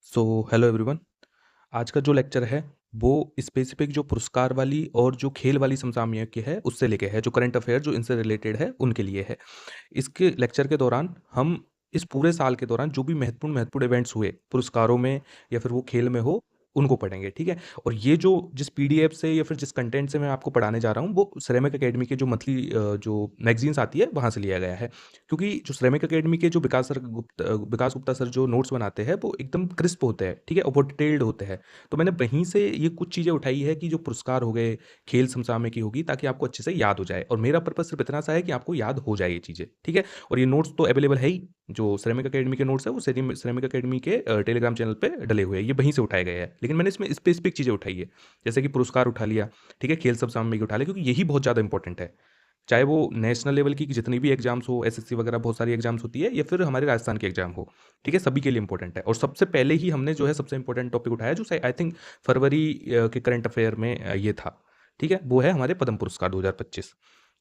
So hello everyone. आज का जो लेक्चर है वो स्पेसिफिक जो पुरस्कार वाली और जो खेल वाली समसामयिक है उससे लेके है, जो करंट अफेयर जो इनसे रिलेटेड है उनके लिए है। इसके लेक्चर के दौरान हम इस पूरे साल के दौरान जो भी महत्वपूर्ण महत्वपूर्ण इवेंट्स हुए पुरस्कारों में या फिर वो खेल में हो उनको पढ़ेंगे, ठीक है। और ये जो जिस पीडीएफ से या फिर जिस कंटेंट से मैं आपको पढ़ाने जा रहा हूँ वो सिरेमिक एकेडमी के जो मंथली जो मैगजीन्स आती है वहाँ से लिया गया है। क्योंकि जो सिरेमिक एकेडमी के जो विकास गुप्ता सर जो नोट्स बनाते हैं वो एकदम क्रिस्प होते हैं, ठीक है, और वो डिटेल्ड होते हैं। तो मैंने वहीं से ये कुछ चीज़ें उठाई है कि जो पुरस्कार हो गए, खेल समसामयिकी होगी, ताकि आपको अच्छे से याद हो जाए। और मेरा पर्पस सिर्फ इतना सा है कि आपको याद हो जाए ये चीज़ें, ठीक है। और ये नोट्स तो अवेलेबल है ही, जो सिरेमिक एकेडमी के नोट्स है वो सिरेमिक एकेडमी के टेलीग्राम चैनल पे डले हुए हैं, ये वहीं से उठाए गए हैं। लेकिन मैंने इसमें स्पेसिफिक चीज़ें उठाई है, जैसे कि पुरस्कार उठा लिया, ठीक है, खेल समसामयिकी उठा लिया, क्योंकि यही बहुत ज़्यादा इंपॉर्टेंट है। चाहे वो नेशनल लेवल की जितनी भी एग्जाम्स हो, एसएससी वगैरह बहुत सारी एग्जाम्स होती है, या फिर हमारे राजस्थान की एग्जाम हो, ठीक है, सभी के लिए इंपॉर्टेंट है। और सबसे पहले ही हमने जो है सबसे इंपॉर्टेंट टॉपिक उठाया जो आई थिंक फरवरी के करंट अफेयर में ये था, ठीक है, वो है हमारे पद्म पुरस्कार 2025।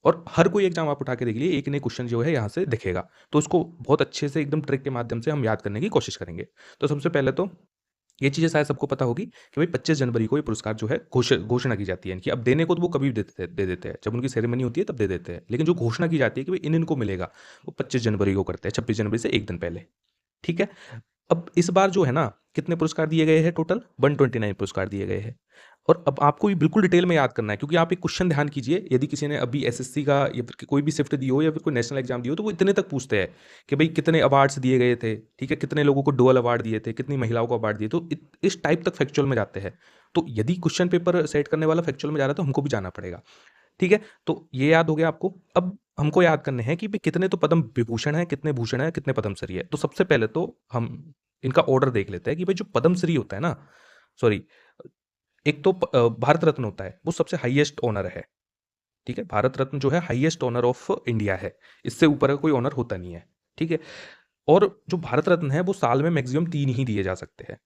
और हर कोई एग्जाम आप उठा के देख लिए, एक नई क्वेश्चन जो है यहाँ से दिखेगा, तो उसको बहुत अच्छे से एकदम ट्रिक के माध्यम से हम याद करने की कोशिश करेंगे। तो सबसे पहले तो ये चीज़ें शायद सबको पता होगी कि भाई 25 जनवरी को ये पुरस्कार जो है घोषणा की जाती है इनकी। अब देने को तो वो कभी भी दे देते हैं, जब उनकी सेरेमनी होती है तब दे देते हैं, लेकिन जो घोषणा की जाती है कि भाई इन इनको मिलेगा, वो 25 जनवरी को करते हैं, 26 जनवरी से एक दिन पहले, ठीक है। अब इस बार जो है ना, कितने पुरस्कार दिए गए हैं? टोटल 129 पुरस्कार दिए गए हैं। और अब आपको ये बिल्कुल डिटेल में याद करना है, क्योंकि आप एक क्वेश्चन ध्यान कीजिए, यदि किसी ने अभी एसएससी का या फिर कोई भी शिफ्ट दी हो या फिर कोई नेशनल एग्जाम दी हो, तो वो इतने तक पूछते हैं कि भाई कितने अवार्ड्स दिए गए थे, ठीक है, कितने लोगों को डुअल अवार्ड दिए थे, कितनी महिलाओं को अवार्ड दिए, तो इस टाइप तक फैक्चुअल में जाते हैं। तो यदि क्वेश्चन पेपर सेट करने वाला फैक्चुअल में जा रहा है तो हमको भी जाना पड़ेगा, ठीक है। तो ये याद हो गया आपको। अब हमको याद करने हैं कि भाई कितने तो पद्म विभूषण है, कितने भूषण है, कितने पद्मश्री है। तो सबसे पहले तो हम इनका ऑर्डर देख लेते हैं कि भाई जो पद्मश्री होता है ना, सॉरी, एक तो भारत रत्न होता है, वो सबसे हाईएस्ट ऑनर है, ठीक है। भारत रत्न जो है हाईएस्ट ऑनर ऑफ इंडिया है, इससे ऊपर का कोई ऑनर होता नहीं है, ठीक है। और जो भारत रत्न है वो साल में मैक्सिमम 3 ही दिए जा सकते हैं,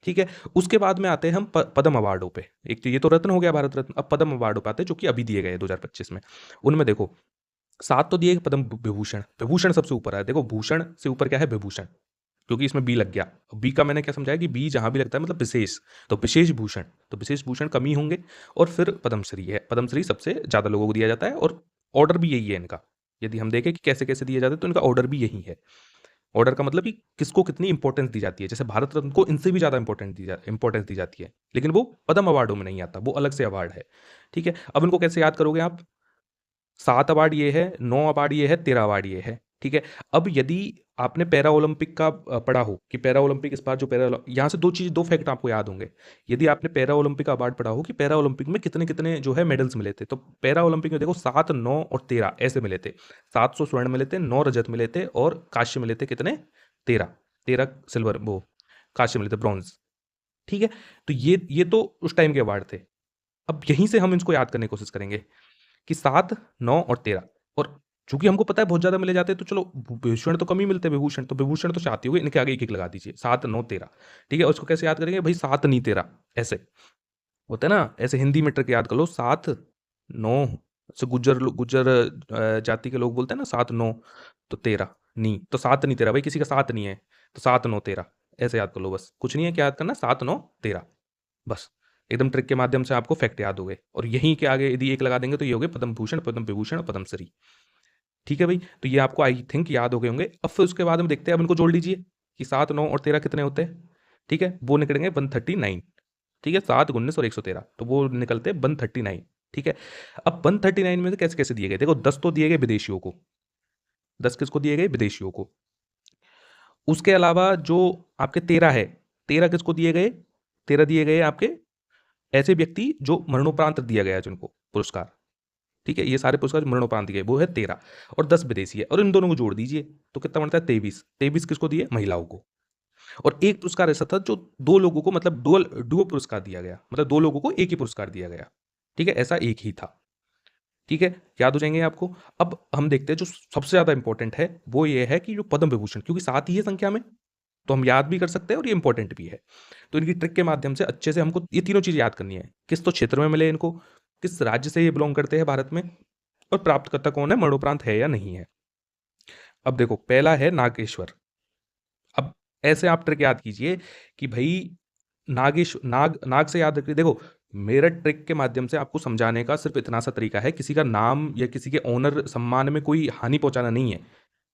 ठीक है। उसके बाद में आते हैं हम पद्म अवार्डों पे। एक तो ये तो रत्न हो गया भारत रत्न, अब पद्म अवार्डों पे आते हैं जो कि अभी दिए गए 2025 में। उनमें देखो 7 तो दिए पद्म विभूषण, विभूषण सबसे ऊपर है। देखो भूषण से ऊपर क्या है? विभूषण, क्योंकि इसमें बी लग गया। बी का मैंने क्या समझाया कि बी जहां भी लगता है मतलब विशेष, तो विशेष भूषण, तो विशेष भूषण कम ही होंगे। और फिर पद्मश्री है, पद्मश्री सबसे ज़्यादा लोगों को दिया जाता है, और ऑर्डर भी यही है इनका। यदि हम देखें कि कैसे कैसे दिए जाते हैं तो इनका ऑर्डर भी यही है। ऑर्डर का मतलब कि किसको कितनी इंपॉर्टेंस दी जाती है। जैसे भारत रत्न को इनसे भी ज़्यादा इंपॉर्टेंस दी जाती है, लेकिन वो पद्म अवार्डों में नहीं आता, वो अलग से अवार्ड है, ठीक है। अब इनको कैसे याद करोगे आप? 7 अवार्ड ये है, 9 अवार्ड ये है, 13 अवार्ड ये है, ठीक है। अब यदि आपने पैरा ओलंपिक का पढ़ा हो कि पैरा ओलंपिक इस बार जो यहाँ से दो फैक्ट आपको याद होंगे। यदि आपने पैरा ओलंपिक का अवार्ड पढ़ा हो कि पैरा ओलंपिक में कितने कितने जो है मेडल्स मिले थे, तो पैरा ओलंपिक में देखो 7, 9 और 13 ऐसे मिले थे। 700 स्वर्ण मिले थे, 9 रजत मिले थे, और कांस्य मिले थे कितने? 13। 13 सिल्वर, वो कांस्य मिले थे, ब्रॉन्ज, ठीक है। तो ये तो उस टाइम के अवार्ड थे। अब यहीं से हम इसको याद करने की कोशिश करेंगे कि 7, 9 और 13। और चूंकि हमको पता है बहुत ज्यादा मिले जाते हैं, तो चलो विभूषण तो कम ही मिलते हैं, विभूषण तो चाहती होगी, इनके आगे एक एक लगा दीजिए, 7, 9, 13, ठीक है। और उसको कैसे याद करेंगे भाई? 7 नहीं 13, ऐसे होता है ना, ऐसे हिंदी में ट्रिक याद कर लो। 7, 9 से गुज्जर जाति के लोग बोलते हैं ना 7, 9, तो 13 नहीं, तो 7 नहीं 13 भाई, किसी का 7 नहीं है, तो 7, 9, 13 ऐसे याद कर लो, बस कुछ नहीं है, क्या याद करना? 7, 9, 13, बस। एकदम ट्रिक के माध्यम से आपको फैक्ट याद हो गए, और यहीं के आगे यदि एक लगा देंगे तो ये हो गए पद्म भूषण, पद्म विभूषण और पद्मश्री, ठीक है भाई। तो ये आपको आई थिंक याद हो गए होंगे। अब फिर उसके बाद हम देखते हैं, अब इनको जोड़ लीजिए कि 7, 9 और 13 कितने होते हैं, ठीक है, वो निकलेंगे 139, ठीक है। 7, 19 और 113, तो वो निकलते हैं 139, ठीक है। अब 139 में से कैसे कैसे दिए गए? देखो 10 तो दिए गए विदेशियों को, 10 किसको दिए गए? विदेशियों को। उसके अलावा जो आपके 13 है, 13 किसको दिए गए? 13 दिए गए आपके ऐसे व्यक्ति जो मरणोपरांत दिया गया जिनको पुरस्कार, ठीक है। ये सारे पुरस्कार जो मरणोपरांत दिए वो है 13, और 10 विदेशी है, और इन दोनों को जोड़ दीजिए तो कितना बनता है? 23। 23 किसको दिए? महिलाओं को। और एक पुरस्कार ऐसा था जो दो लोगों को, मतलब डुअल डुओ पुरस्कार दिया गया, मतलब दो लोगों को एक ही पुरस्कार दिया गया, ठीक है, ऐसा एक ही था, ठीक है। याद हो जाएंगे आपको। अब हम देखते हैं जो सबसे ज्यादा इंपॉर्टेंट है वो ये है कि जो पद्म विभूषण, क्योंकि 7 ही है संख्या में, तो हम याद भी कर सकते हैं और ये इंपॉर्टेंट भी है। तो इनकी ट्रिक के माध्यम से अच्छे से हमको ये तीनों चीज़ याद करनी है। किस तो क्षेत्र में मिले इनको, किस राज्य से ये बिलोंग करते हैं भारत में, और प्राप्तकर्ता कौन है, मरणोपरांत है या नहीं है। अब देखो पहला है नागेश्वर। अब ऐसे आप ट्रिक याद कीजिए कि भाई नाग नाग से याद रखिए। देखो, मेरा ट्रिक के माध्यम से आपको समझाने का सिर्फ इतना सा तरीका है, किसी का नाम या किसी के ऑनर सम्मान में कोई हानि पहुंचाना नहीं है।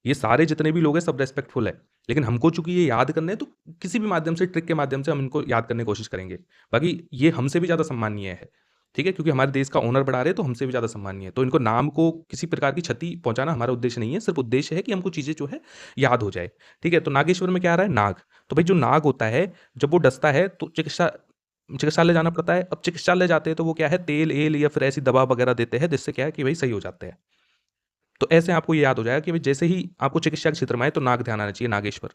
ये सारे जितने भी लोग हैं सब रेस्पेक्टफुल है, लेकिन हमको चूंकि ये याद करने हैं तो किसी भी माध्यम से, ट्रिक के माध्यम से हम इनको याद करने की कोशिश करेंगे। बाकी ये हमसे भी ज़्यादा सम्मानीय है, ठीक है, क्योंकि हमारे देश का ऑनर बढ़ा रहे हैं तो हमसे भी ज़्यादा सम्मानीय है। तो इनको नाम को किसी प्रकार की क्षति पहुंचाना हमारा उद्देश्य नहीं है, सिर्फ उद्देश्य है कि हमको चीज़ें जो है याद हो जाए। ठीक है, तो नागेश्वर में क्या आ रहा है, नाग। तो भाई जो नाग होता है, जब वो डसता है तो चिकित्सालय जाना पड़ता है। अब चिकित्सालय जाते हैं तो वो क्या है, तेल एल या फिर ऐसी दवा वगैरह देते हैं, जिससे क्या है कि भाई सही हो जाते हैं। तो ऐसे आपको ये याद हो जाएगा कि भाई जैसे ही आपको चिकित्सा के क्षेत्र में आए तो नाग ध्यान आना चाहिए, नागेश्वर।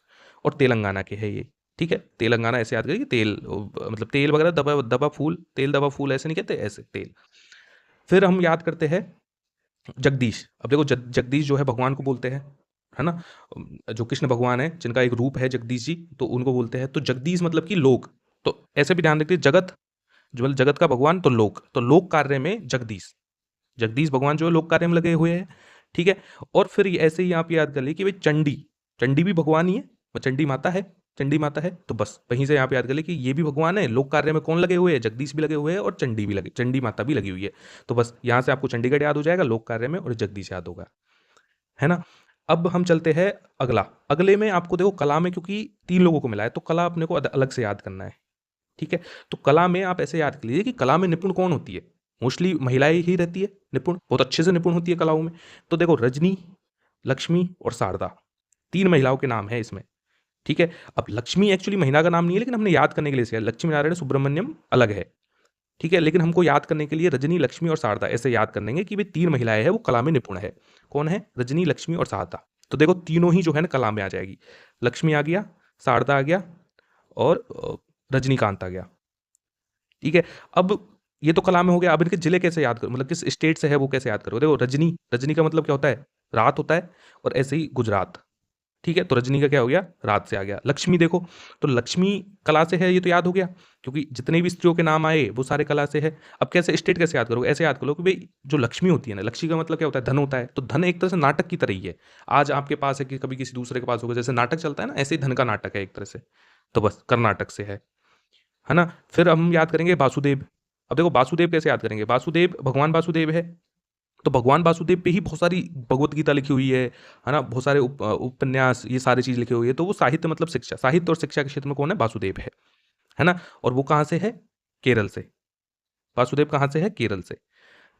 और तेलंगाना के है ये, ठीक है, तेलंगाना ऐसे याद करिए, तेल मतलब तेल वगैरह, दबा दबा फूल, तेल दबा फूल ऐसे नहीं कहते, ऐसे तेल। फिर हम याद करते हैं जगदीश। अब देखो जगदीश जो है भगवान को बोलते हैं, है ना, जो कृष्ण भगवान है जिनका एक रूप है जगदीश जी, तो उनको बोलते हैं। तो जगदीश मतलब कि लोक। तो ऐसे भी ध्यान रखिए, जगत जो मतलब जगत का भगवान, तो लोक कार्य में जगदीश, जगदीश भगवान जो है लोक कार्य में लगे हुए हैं, ठीक है। और फिर ऐसे ही आप याद कर लीजिए कि भाई चंडी, चंडी भी भगवान ही है, वो चंडी माता है, चंडी माता है। तो बस वहीं से आप याद कर लीजिए कि ये भी भगवान है, लोक कार्य में कौन लगे हुए हैं, जगदीश भी लगे हुए हैं और चंडी भी लगे, चंडी माता भी लगी हुई है। तो बस यहाँ से आपको चंडीगढ़ याद हो जाएगा लोक कार्य में, और जगदीश याद होगा, है ना। अब हम चलते हैं अगला। अगले में आपको देखो कला में, क्योंकि 3 लोगों को मिला है तो कला अपने को अलग से याद करना है, ठीक है। तो कला में आप ऐसे याद कर लीजिए कि कला में निपुण कौन होती है, मोस्टली महिलाएं ही रहती है निपुण, बहुत अच्छे से निपुण होती है कलाओं में। तो देखो रजनी, लक्ष्मी और शारदा, 3 महिलाओं के नाम है इसमें, ठीक है। अब लक्ष्मी एक्चुअली महीना का नाम नहीं है, लेकिन हमने याद करने के लिए इसे लक्ष्मी नारायण सुब्रमण्यम अलग है, ठीक है। लेकिन हमको याद करने के लिए रजनी, लक्ष्मी और शारदा ऐसे याद कर लेंगे कि वे 3 महिलाएं हैं, वो कला में निपुण है। कौन है, रजनी, लक्ष्मी और शारदा। तो देखो तीनों ही जो है ना कला में आ जाएगी, लक्ष्मी आ गया, शारदा आ गया और रजनीकांत आ गया, ठीक है। अब ये तो कला में हो गया। अब इनके जिले कैसे याद करो, मतलब किस स्टेट से है वो कैसे याद करो। देखो रजनी, रजनी का मतलब क्या होता है, रात होता है, और ऐसे ही गुजरात, ठीक है। तो रजनी का क्या हो गया, रात से आ गया। लक्ष्मी देखो, तो लक्ष्मी कला से है, ये तो याद हो गया, क्योंकि जितने भी स्त्रियों के नाम आए वो सारे कला से है। अब कैसे स्टेट कैसे याद करोगे, ऐसे याद करो कि भाई जो लक्ष्मी होती है ना, लक्ष्मी का मतलब क्या होता है, धन होता है। तो धन एक तरह से नाटक की तरह ही है, आज आपके पास है कि कभी किसी दूसरे के पास होगा, जैसे नाटक चलता है ना, ऐसे ही धन का नाटक है एक तरह से। तो बस कर्नाटक से है ना। फिर हम याद करेंगे वासुदेव। अब देखो वासुदेव कैसे याद करेंगे, वासुदेव भगवान वासुदेव है, तो भगवान वासुदेव पे ही बहुत सारी भगवत गीता लिखी हुई है ना, बहुत सारे उपन्यास, ये सारी चीज लिखी हुई है। तो वो साहित्य मतलब शिक्षा, साहित्य और शिक्षा के क्षेत्र में कौन है, वासुदेव है ना। और वो कहाँ से है, केरल से। वासुदेव कहाँ से है, केरल से।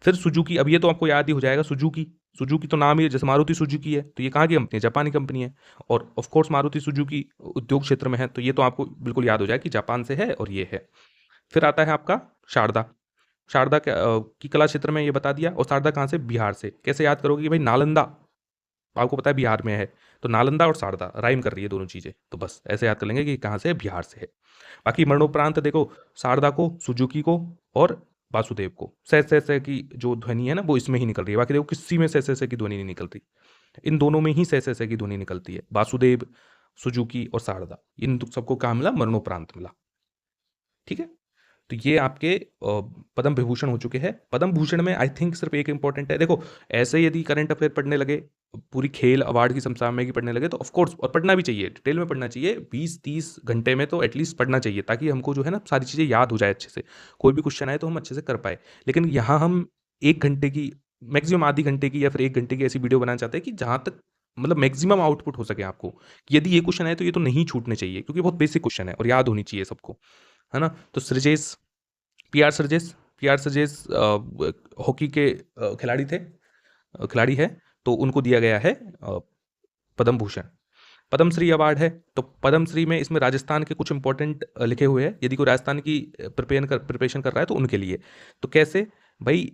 फिर सुजुकी, अब ये तो आपको याद ही हो जाएगा, सुजुकी, सुजुकी तो नाम ही है, जैसे मारुति सुजुकी है, तो ये कहाँ की कंपनी है, जापानी कंपनी है। और ऑफ कोर्स मारुति सुजुकी उद्योग क्षेत्र में है, तो ये तो आपको बिल्कुल याद हो जाए कि जापान से है और ये है। फिर आता है आपका शारदा। शारदा की कला क्षेत्र में ये बता दिया। और शारदा कहाँ से, बिहार से। कैसे याद करोगे कि भाई नालंदा आपको पता है बिहार में है, तो नालंदा और शारदा राइम कर रही है दोनों चीजें, तो बस ऐसे याद कर लेंगे कि कहाँ से है, बिहार से है। बाकी मरणोपरांत देखो, शारदा को, सुजुकी को और वासुदेव को से की जो ध्वनि है ना वो इसमें ही निकल रही है। बाकी देखो किसी में से की ध्वनि नहीं निकल रही, इन दोनों में ही से की ध्वनि निकलती है, वासुदेव, सुजुकी और शारदा, इन सबको कहाँ मिला, मरणोपरांत मिला, ठीक है। तो ये आपके पद्म विभूषण हो चुके हैं। पद्म भूषण में आई थिंक सिर्फ एक इंपॉर्टेंट है, देखो ऐसे यदि करंट अफेयर पढ़ने लगे, पूरी खेल अवार्ड की समसामयिक पढ़ने लगे, तो ऑफ कोर्स, और पढ़ना भी चाहिए, डिटेल में पढ़ना चाहिए, 20-30 घंटे में तो एटलीस्ट पढ़ना चाहिए, ताकि हमको जो है ना सारी चीज़ें याद हो जाए अच्छे से, कोई भी क्वेश्चन आए तो हम अच्छे से कर पाए। लेकिन यहाँ हम 1 घंटे की, मैक्सिमम आधी घंटे की या फिर 1 घंटे की ऐसी वीडियो बनाना चाहते हैं कि जहाँ तक मतलब मैक्सिमम आउटपुट हो सके आपको, कि यदि ये क्वेश्चन आए तो ये तो नहीं छूटने चाहिए, क्योंकि बहुत बेसिक क्वेश्चन है और याद होनी चाहिए सबको, है ना। तो सृजेश, पीआर सरजेस, पीआर सरजेस हॉकी के खिलाड़ी थे, खिलाड़ी है, तो उनको दिया गया है पद्म भूषण। पद्मश्री अवार्ड है, तो पद्मश्री में इसमें राजस्थान के कुछ इंपॉर्टेंट लिखे हुए हैं, यदि कोई राजस्थान की प्रिपरेशन कर रहा है तो उनके लिए। तो कैसे भाई,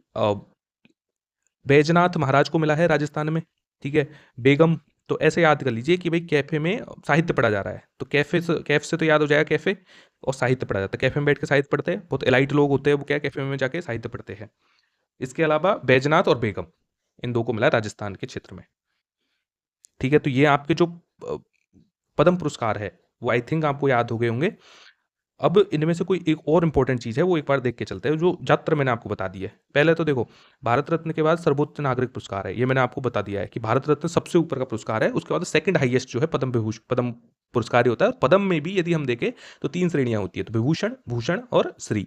बैजनाथ महाराज को मिला है राजस्थान में, ठीक है। बेगम, तो ऐसे याद कर लीजिए कि भाई कैफे में साहित्य पढ़ा जा रहा है, तो कैफ से तो याद हो जाएगा कैफे, और साहित्य पढ़ा जाता है, कैफे में बैठ के साहित्य पढ़ते हैं, बहुत एलाइट लोग होते हैं वो क्या कैफे में जाके साहित्य पढ़ते हैं। इसके अलावा बैजनाथ और बेगम, इन दो को मिला राजस्थान के क्षेत्र में, ठीक है। तो ये आपके जो पद्म पुरस्कार है वो आई थिंक आपको याद हो गए होंगे। अब इनमें से कोई एक और इंपॉर्टेंट चीज है, वो एक बार देख के चलते हैं, जो ज्यादातर मैंने आपको बता दी है। पहले तो देखो, भारत रत्न के बाद सर्वोच्च नागरिक पुरस्कार है, ये मैंने आपको बता दिया है कि भारत रत्न सबसे ऊपर का पुरस्कार है, उसके बाद सेकंड हाईएस्ट जो है पद्म विभूषण, पद्म पुरस्कार ही होता है। और पदम में भी यदि हम देखें तो 3 श्रेणियां होती है, तो विभूषण, भूषण और श्री।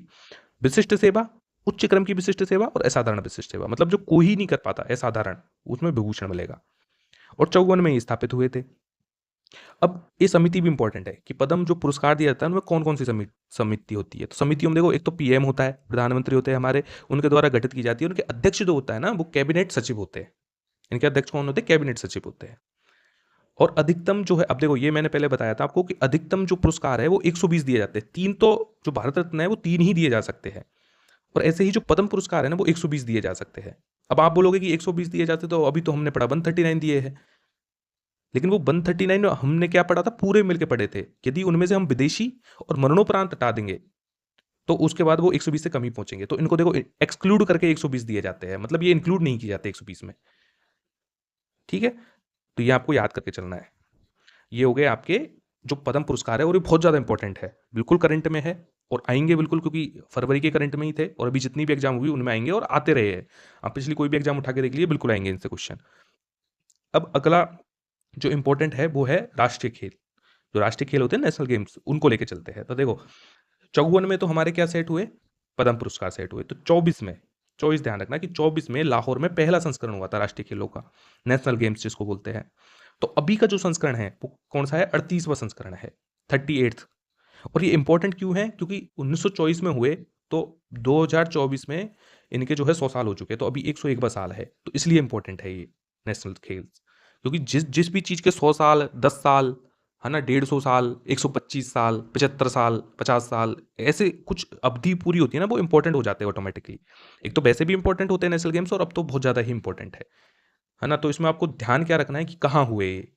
विशिष्ट सेवा, उच्च क्रम की विशिष्ट सेवा और असाधारण विशिष्ट सेवा, मतलब जो कोई नहीं कर पाता असाधारण, उसमें विभूषण मिलेगा। और 54 में ही स्थापित हुए थे। अब ये समिति भी इंपॉर्टेंट है कि पद्म जो पुरस्कार दिया जाता है उनमें कौन कौन सी समिति होती है। तो समितियों में देखो, एक तो पीएम होता है, प्रधानमंत्री होते हैं हमारे, उनके द्वारा गठित की जाती है। उनके अध्यक्ष जो होता है ना, वो कैबिनेट सचिव होते हैं। इनके अध्यक्ष कौन होते हैं? कैबिनेट सचिव होते हैं। और अधिकतम जो है, अब देखो ये मैंने पहले बताया था आपको कि अधिकतम जो पुरस्कार है वो 120 दिए जाते हैं। 3 तो जो भारत रत्न है वो 3 ही दिए जा सकते हैं। और ऐसे ही जो पद्म पुरस्कार है ना वो 120 दिए जा सकते हैं। अब आप बोलोगे कि 120 दिए जाते, तो अभी तो हमने पढ़ा 139 दिए हैं। लेकिन वो 139 हमने क्या पढ़ा था? पूरे मिलके पढ़े थे। यदि उनमें से हम विदेशी और मरणोपरांत हटा देंगे तो उसके बाद वो 120 से कम ही पहुंचेंगे। तो इनको देखो एक्सक्लूड करके 120 दिए जाते हैं, मतलब ये इंक्लूड नहीं किए जाते 120 में। ठीक है, तो ये आपको याद करके चलना है। ये हो गए आपके जो पद्म पुरस्कार है, और ये बहुत ज्यादा इंपॉर्टेंट है, बिल्कुल करंट में है और आएंगे बिल्कुल, क्योंकि फरवरी के करंट में ही थे और अभी जितनी भी एग्जाम हुई उनमें आएंगे और आते रहे हैं। आप पिछली कोई भी एग्जाम उठा के देख लिए, बिल्कुल आएंगे इनसे क्वेश्चन। अब अगला जो इंपॉर्टेंट है वो है राष्ट्रीय खेल। जो राष्ट्रीय खेल होते हैं नेशनल गेम्स, उनको लेके चलते हैं। तो देखो 54 में तो हमारे क्या सेट हुए? पद्म पुरस्कार सेट हुए। तो 24 में, 24 ध्यान रखना कि 24 में लाहौर में पहला संस्करण हुआ था राष्ट्रीय खेलों का, नेशनल गेम्स जिसको बोलते हैं। तो अभी का जो संस्करण है वो कौन सा है? 38वां संस्करण है, 38th। और ये इंपॉर्टेंट क्यों है? क्योंकि 1924 में हुए, तो 2024 में इनके जो है 100 साल हो चुके हैं, तो अभी 101वां साल है, तो इसलिए इंपॉर्टेंट है ये नेशनल खेल्स। क्योंकि जिस जिस भी चीज के 100 साल, 10 साल, है ना, 150 साल, 125 साल, 75 साल, 50 साल, ऐसे कुछ अवधि पूरी होती है ना, वो इंपॉर्टेंट हो जाते हैं ऑटोमेटिकली। एक तो वैसे भी इंपॉर्टेंट होते हैं नेशनल गेम्स, और अब तो बहुत ज्यादा ही इंपॉर्टेंट है ना। तो इसमें आपको ध्यान क्या रखना है कि कहाँ हुए।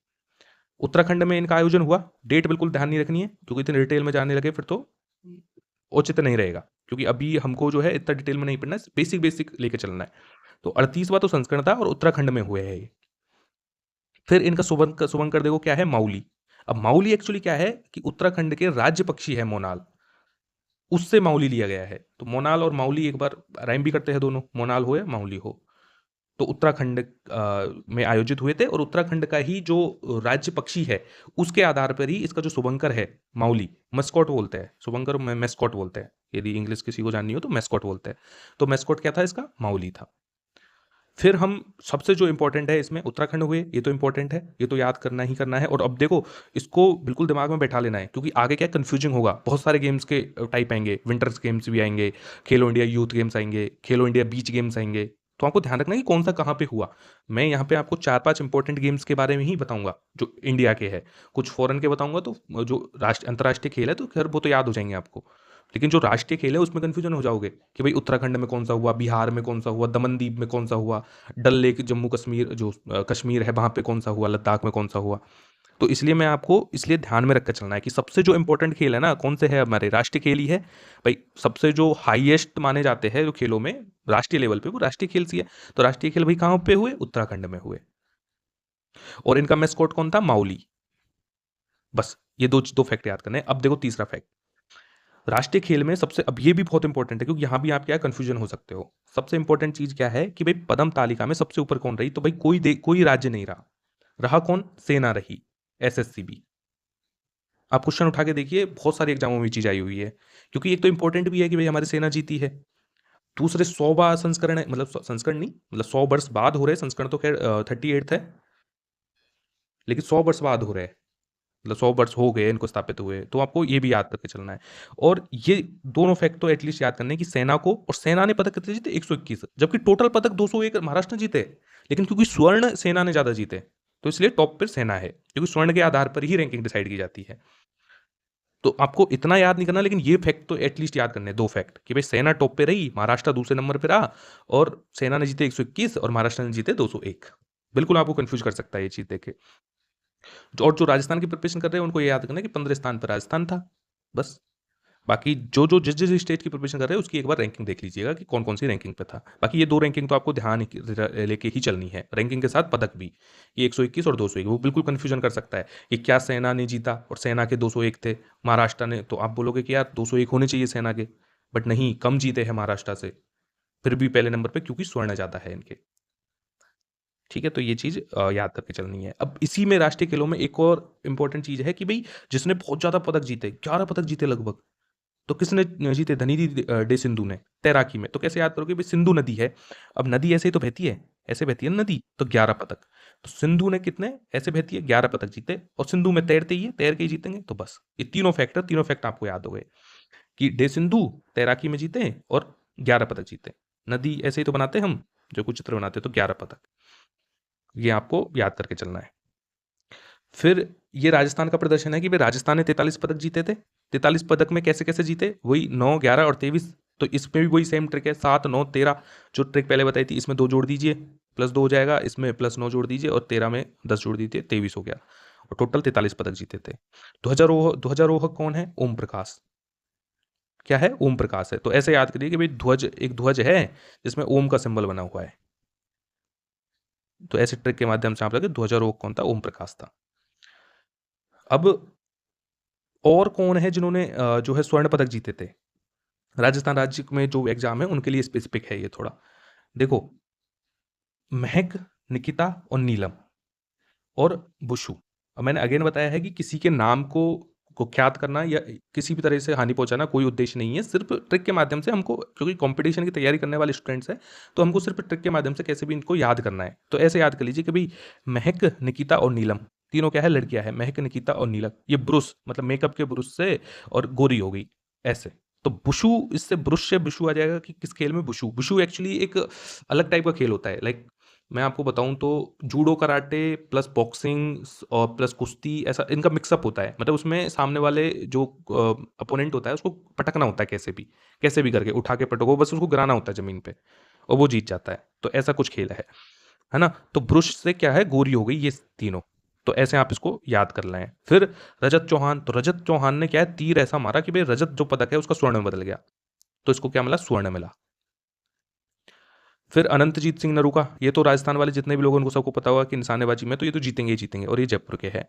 उत्तराखंड में इनका आयोजन हुआ। डेट बिल्कुल ध्यान नहीं रखनी है, क्योंकि इतने डिटेल में जाने लगे फिर तो उचित नहीं रहेगा, क्योंकि अभी हमको जो है इतना डिटेल में नहीं पढ़ना है, बेसिक बेसिक लेके चलना है। तो 38वां तो संस्करण था और उत्तराखंड में हुए हैं ये। फिर इनका शुभंकर देखो क्या है? माउली। अब माउली एक्चुअली क्या है कि उत्तराखंड के राज्य पक्षी है मोनाल, उससे माउली लिया गया है। तो मोनाल और माउली एक बार राइम भी करते हैं दोनों, मोनाल हो या माउली हो। तो उत्तराखंड में आयोजित हुए थे, और उत्तराखंड का ही जो राज्य पक्षी है उसके आधार पर ही इसका जो शुभंकर है माउली, मस्कॉट बोलते हैं, शुभंकर में मेस्कॉट बोलते हैं, यदि इंग्लिश किसी को जाननी हो तो मेस्कॉट बोलते हैं। तो मेस्कॉट क्या था इसका? माउली था। फिर हम सबसे जो इंपॉर्टेंट है इसमें उत्तराखंड हुए, ये तो इंपॉर्टेंट है, ये तो याद करना ही करना है। और अब देखो इसको बिल्कुल दिमाग में बैठा लेना है, क्योंकि आगे क्या कंफ्यूजिंग होगा, बहुत सारे गेम्स के टाइप आएंगे, विंटर्स गेम्स भी आएंगे, खेलो इंडिया यूथ गेम्स आएंगे, खेलो इंडिया बीच गेम्स आएंगे। तो आपको ध्यान रखना है कि कौन सा कहाँ पे हुआ। मैं यहाँ पे आपको 4-5 इंपॉर्टेंट गेम्स के बारे में ही बताऊंगा जो इंडिया के है, कुछ फॉरेन के बताऊंगा। तो जो अंतर्राष्ट्रीय खेल है तो खैर वो तो याद हो जाएंगे आपको, लेकिन जो राष्ट्रीय खेल है उसमें कंफ्यूजन हो जाओगे कि भाई उत्तराखंड में कौन सा हुआ, बिहार में कौन सा हुआ, दमनदीप में कौन सा हुआ, डल लेक जम्मू कश्मीर जो कश्मीर है वहां पे कौन सा हुआ, लद्दाख में कौन सा हुआ। तो इसलिए मैं आपको इसलिए ध्यान में रखकर चलना है कि सबसे जो इंपॉर्टेंट खेल है ना कौन से है? हमारे राष्ट्रीय खेल ही है भाई। सबसे जो हाईएस्ट माने जाते हैं जो खेलों में राष्ट्रीय लेवल पे, वो राष्ट्रीय खेल सी है। तो राष्ट्रीय खेल भाई कहाँ पे हुए? उत्तराखंड में हुए। और इनका मैस्कॉट कौन था? माउली। बस ये दो दो फैक्ट याद करने हैं। अब देखो तीसरा फैक्ट, राष्ट्रीय खेल में सबसे, अब ये भी बहुत इंपॉर्टेंट है क्योंकि यहां भी आप क्या कंफ्यूजन हो सकते हो। सबसे इंपॉर्टेंट चीज क्या है कि भाई पदम तालिका में सबसे ऊपर कौन रही? तो भाई कोई राज्य नहीं रहा। रहा कौन? सेना रही, एसएससीबी। आप क्वेश्चन उठा के देखिए, बहुत सारी एग्जामों में चीज आई हुई है, क्योंकि एक तो इंपॉर्टेंट भी है कि भाई हमारी सेना जीती है। दूसरे 100वां संस्करण है, मतलब संस्करण नहीं, मतलब 100 वर्ष बाद हो रहे हैं। संस्करण तो खैर 38 है, लेकिन 100 वर्ष बाद हो रहे हैं, मतलब 100 वर्ष हो गए इनको स्थापित हुए। तो आपको ये भी याद करके चलना है। और ये दोनों फैक्ट तो एटलीस्ट याद करने कि सेना को, और सेना ने पदक कितने जीते? 121, जबकि टोटल पदक 201 महाराष्ट्र ने जीते। लेकिन क्योंकि स्वर्ण सेना ने ज्यादा जीते, तो इसलिए टॉप पर सेना है, क्योंकि स्वर्ण के आधार पर ही रैंकिंग डिसाइड की जाती है। तो आपको इतना याद नहीं करना, लेकिन ये फैक्ट तो एटलीस्ट याद करने, दो फैक्ट कि भाई सेना टॉप पे रही, महाराष्ट्र दूसरे नंबर पे रहा, और सेना ने जीते 121 और महाराष्ट्र ने जीते 201। बिल्कुल आपको कंफ्यूज कर सकता है ये चीज देखे। और जो राजस्थान की प्रिपरेशन कर रहे हैं उनको ये याद रखना कि 15 स्थान पर राजस्थान था, बस। बाकी जो जो जिस जिस स्टेट की प्रिपरेशन कर रहे हैं उसकी एक बार रैंकिंग देख लीजिएगा कि कौन कौन सी रैंकिंग पे था। बाकी ये दो रैंकिंग तो आपको ध्यान लेके ही चलनी है, रैंकिंग के साथ पदक भी। ये 121 और 201, वो बिल्कुल कंफ्यूजन कर सकता है कि क्या सेना ने जीता और सेना के 201 थे, महाराष्ट्र ने, तो आप बोलोगे कि यार 201 होने चाहिए सेना के, बट नहीं, कम जीते हैं महाराष्ट्र से, फिर भी पहले नंबर पे क्योंकि स्वर्ण ज्यादा है इनके। ठीक है, तो ये चीज़ याद करके चलनी है। अब इसी में राष्ट्रीय खेलों में एक और इम्पोर्टेंट चीज़ है कि भई जिसने बहुत ज़्यादा पदक जीते, 11 पदक जीते लगभग। तो किसने जीते? धनिधि डे सिंधु ने, तैराकी में। तो कैसे याद करोगे? भई सिंधु नदी है, अब नदी ऐसे ही तो बहती है, ऐसे बहती है ना नदी, तो 11 पदक। तो सिंधु ने कितने? ऐसे बहती है, 11 पदक जीते और सिंधु में तैरते ही है, तैर के ही जीतेंगे, तो बस। ये तीनों फैक्ट आपको याद हो गए कि डे सिंधु तैराकी में जीते और 11 पदक जीते। नदी ऐसे ही तो बनाते हम, जो कुछ चित्र बनाते हैं, तो 11 पदक। ये आपको याद करके चलना है। फिर ये राजस्थान का प्रदर्शन है कि भाई राजस्थान ने 43 पदक जीते थे। 43 पदक में कैसे-कैसे जीते? वही 9, 11 और 23। तो इसमें भी वही सेम ट्रिक है, 7, 9, 13 जो ट्रिक पहले बताई थी, इसमें 2 जोड़ दीजिए, प्लस 2 हो जाएगा, इसमें प्लस 9 जोड़ दीजिए और 13 में 10 जोड़ दीजिए, 23 हो गया और टोटल 43 पदक जीते थे। ध्वजारोहक कौन है? ओम प्रकाश। क्या है? ओम प्रकाश है। तो ऐसे याद करिए कि भाई एक ध्वज है जिसमें ओम का सिंबल बना हुआ है। तो ऐसे ट्रिक के माध्यम से आप लगे ध्वजारोहक कौन था? ओम प्रकाश था। अब और कौन है जिन्होंने जो है स्वर्ण पदक जीते थे? राजस्थान राज्य में जो एग्जाम है उनके लिए स्पेसिफिक है ये थोड़ा। देखो, महक, निकिता और नीलम और बुशु। अब मैंने अगेन बताया है कि किसी के नाम को कुख्यात करना या किसी भी तरह से हानि पहुंचाना कोई उद्देश्य नहीं है, सिर्फ ट्रिक के माध्यम से हमको, क्योंकि कंपटीशन की तैयारी करने वाले स्टूडेंट्स हैं, तो हमको सिर्फ ट्रिक के माध्यम से कैसे भी इनको याद करना है। तो ऐसे याद कर लीजिए कि भाई महक, निकिता और नीलम तीनों क्या है? लड़कियां है, महक, निकिता और नीलम। ये ब्रुश मतलब मेकअप के ब्रुश से और गोरी हो गई ऐसे। तो बुशु, इससे ब्रुश से बुशु आ जाएगा कि किस खेल में बुशु। बुशु एक्चुअली एक अलग टाइप का खेल होता है। लाइक मैं आपको बताऊं तो जूडो कराटे प्लस बॉक्सिंग और प्लस कुश्ती, ऐसा इनका मिक्सअप होता है। मतलब उसमें सामने वाले जो अपोनेंट होता है उसको पटकना होता है, कैसे भी करके उठा के पटको, बस उसको गिराना होता है जमीन पे और वो जीत जाता है। तो ऐसा कुछ खेल है ना। तो ब्रुश से क्या है? गोरी हो गई ये तीनों। तो ऐसे आप इसको याद कर लें। फिर रजत चौहान, तो रजत चौहान ने क्या है? तीर ऐसा मारा कि भाई रजत जो पदक है उसका स्वर्ण में बदल गया, तो इसको क्या मिला? स्वर्ण मिला। फिर अनंतजीत सिंह नरूका, ये तो राजस्थान वाले जितने भी लोग हैं उनको सबको पता होगा कि निशानेबाजी में तो ये तो जीतेंगे ही जीतेंगे, और ये जयपुर के हैं।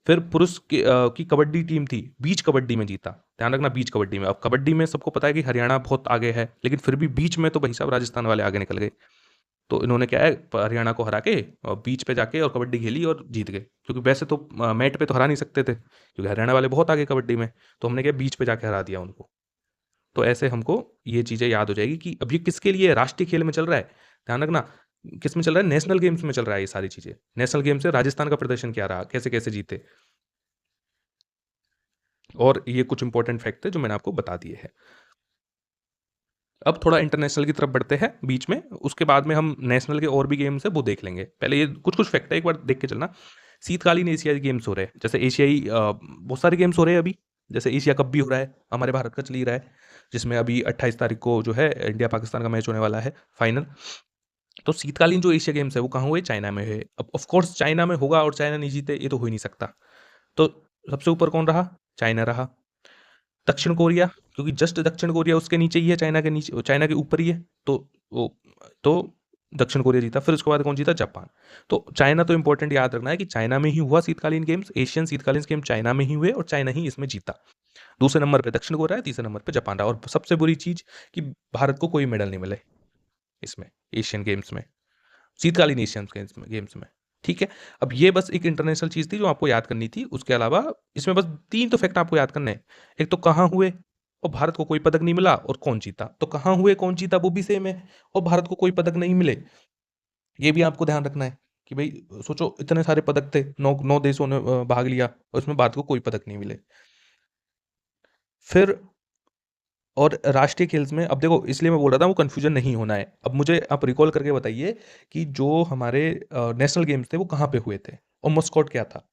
फिर पुरुष की कबड्डी टीम थी, बीच कबड्डी में जीता। ध्यान रखना, बीच कबड्डी में। अब कबड्डी में सबको पता है कि हरियाणा बहुत आगे है, लेकिन फिर भी बीच में तो भाई साहब राजस्थान वाले आगे निकल गए। तो इन्होंने क्या है? हरियाणा को हरा के और बीच पे जाके और कबड्डी खेली और जीत गए, क्योंकि वैसे तो मैट पे तो हरा नहीं सकते थे, क्योंकि हरियाणा वाले बहुत आगे कबड्डी में। तो हमने क्या, बीच पे जाके हरा दिया उनको। तो ऐसे हमको ये चीज़ें याद हो जाएगी कि अब ये किसके लिए है? राष्ट्रीय खेल में चल रहा है। ध्यान रखना, किस में चल रहा है? नेशनल गेम्स में चल रहा है ये सारी चीज़ें। नेशनल गेम्स से राजस्थान का प्रदर्शन क्या रहा, कैसे-कैसे जीते। और ये कुछ इंपॉर्टेंट फैक्ट थे जो मैंने आपको बता दिए हैं। अब थोड़ा इंटरनेशनल की तरफ बढ़ते हैं बीच में, उसके बाद में हम नेशनल के और भी गेम्स है वो देख लेंगे। पहले ये कुछ-कुछ फैक्ट है, एक बार देख के चलना। शीतकालीन एशियाई गेम्स हो रहे हैं, जैसे एशियाई बहुत सारे गेम्स हो रहे हैं अभी। जैसे एशिया कप भी हो रहा है, हमारे भारत का चल ही रहा है, जिसमें अभी 28 तारीख को जो है इंडिया पाकिस्तान का मैच होने वाला है, फाइनल। तो शीतकालीन जो एशिया गेम्स है वो कहाँ हुए? चाइना में है। अब ऑफ कोर्स चाइना में होगा और चाइना नहीं जीते, ये तो हो ही नहीं सकता। तो सबसे ऊपर कौन रहा? चाइना रहा। दक्षिण कोरिया, क्योंकि जस्ट दक्षिण कोरिया उसके नीचे ही है, चाइना के नीचे, चाइना के ऊपर ही है, तो वो, तो दक्षिण कोरिया जीता। फिर उसके बाद कौन जीता? जापान। तो चाइना तो इंपॉर्टेंट याद रखना है कि चाइना में ही हुआ शीतकालीन गेम्स, एशियन शीतकालीन गेम चाइना में ही हुए और चाइना ही इसमें जीता। दूसरे नंबर पे दक्षिण कोरिया है, तीसरे नंबर पे जापान रहा। और सबसे बुरी चीज कि भारत को कोई मेडल नहीं मिले इसमें, एशियन गेम्स में, शीतकालीन एशियन गेम्स में। ठीक है। अब ये बस एक इंटरनेशनल चीज थी जो आपको याद करनी थी। उसके अलावा इसमें बस 3 तो फैक्ट आपको याद करने हैं। एक तो कहाँ हुए और भारत को कोई पदक नहीं मिला, और कौन जीता। तो कहाँ हुए, कौन जीता, वो भी सेम है, और भारत को कोई पदक नहीं मिले, ये भी आपको ध्यान रखना है। कि भाई सोचो, इतने सारे पदक थे, 9 देशों ने भाग लिया और उसमें भारत को कोई पदक नहीं मिले। फिर और राष्ट्रीय खेल्स में, अब देखो इसलिए मैं बोल रहा था वो कन्फ्यूजन नहीं होना है। अब मुझे आप रिकॉल करके बताइए कि जो हमारे नेशनल गेम्स थे वो कहाँ पे हुए थे और मस्कॉट क्या था।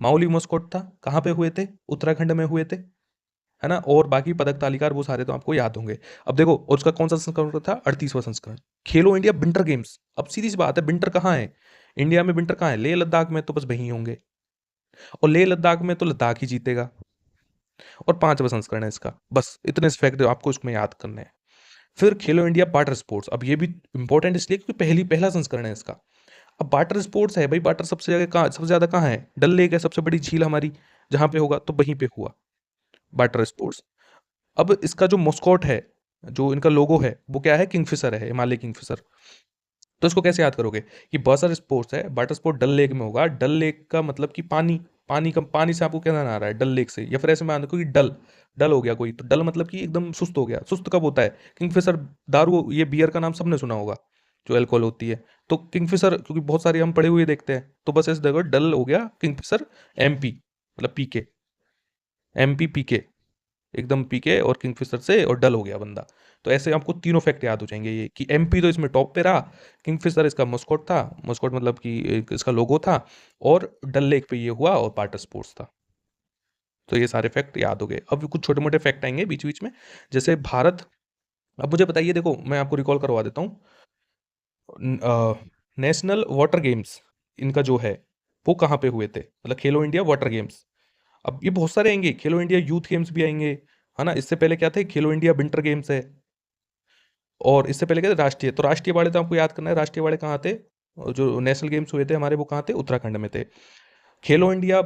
माउली मस्कॉट था। कहाँ पे हुए थे? उत्तराखंड में हुए थे, है ना। और बाकी पदक तालिकार वो सारे तो आपको याद होंगे। अब देखो, और उसका कौन सा संस्करण था? 38वां संस्करण। खेलो इंडिया विंटर गेम्स। अब सीधी सी बात है, विंटर कहाँ है इंडिया में? विंटर कहाँ है? लेह लद्दाख में, तो बस वही होंगे, और लेह लद्दाख में तो लद्दाख ही जीतेगा। और 5वां संस्करण है इसका। बस इतने फैक्ट आपको इसमें याद करने हैं। फिर खेलो इंडिया वाटर स्पोर्ट्स। अब ये भी इंपॉर्टेंट इसलिए क्योंकि पहला संस्करण है इसका। अब वाटर स्पोर्ट्स है भाई, वाटर सबसे ज्यादा कहाँ है? डल लेक है सबसे बड़ी झील हमारी, जहां पे होगा तो वहीं पे हुआ वाटर स्पोर्ट्स। अब इसका जो मस्कॉट है, जो इनका लोगो है, वो क्या है? किंगफिशर है, हिमालय किंगफिशर। तो इसको कैसे याद करोगे कि बसर स्पोर्ट्स है, वाटर स्पोर्ट डल लेक में होगा, डल लेक का मतलब कि पानी, पानी से आपको क्या ध्यान आ रहा है, डल लेक से, या फिर ऐसे मान रखो कि डल, डल हो गया कोई, तो डल मतलब कि एकदम सुस्त हो गया। सुस्त कब होता है? किंगफिशर दारू, ये बियर का नाम सबने सुना होगा, जो अल्कोहल होती है। तो किंगफिशर, क्योंकि बहुत सारे हम पढ़े हुए देखते हैं, तो बस ऐसे देखो, डल हो गया किंगफिशर, एमपी मतलब पीके, एमपी पीके, एकदम पीके और किंगफिशर से, और डल हो गया बंदा। तो ऐसे आपको तीनों फैक्ट याद हो जाएंगे, ये कि एमपी तो इसमें टॉप पे रहा, किंगफिशर इसका मस्कॉट था, मस्कॉट मतलब कि इसका लोगो था, और डल लेक पे ये हुआ, और वाटर स्पोर्ट्स था। तो ये सारे फैक्ट याद हो गए। अब कुछ छोटे मोटे फैक्ट आएंगे बीच बीच में, जैसे भारत। अब मुझे बताइए, देखो मैं आपको रिकॉल करवा देता हूँ, नेशनल वाटर गेम्स इनका जो है, वो कहाँ पे हुए थे, मतलब खेलो इंडिया वाटर गेम्स। अब ये बहुत सारे आएंगे, खेलो इंडिया यूथ गेम्स भी आएंगे, है ना। इससे पहले क्या थे, खेलो इंडिया विंटर गेम्स है, और इससे पहले क्या थे, राष्ट्रीय। तो राष्ट्रीय वाले तो आपको याद करना है, राष्ट्रीय वाले कहाँ थे, और जो नेशनल गेम्स हुए थे हमारे, वो कहाँ थे, उत्तराखंड में थे। खेलो इंडिया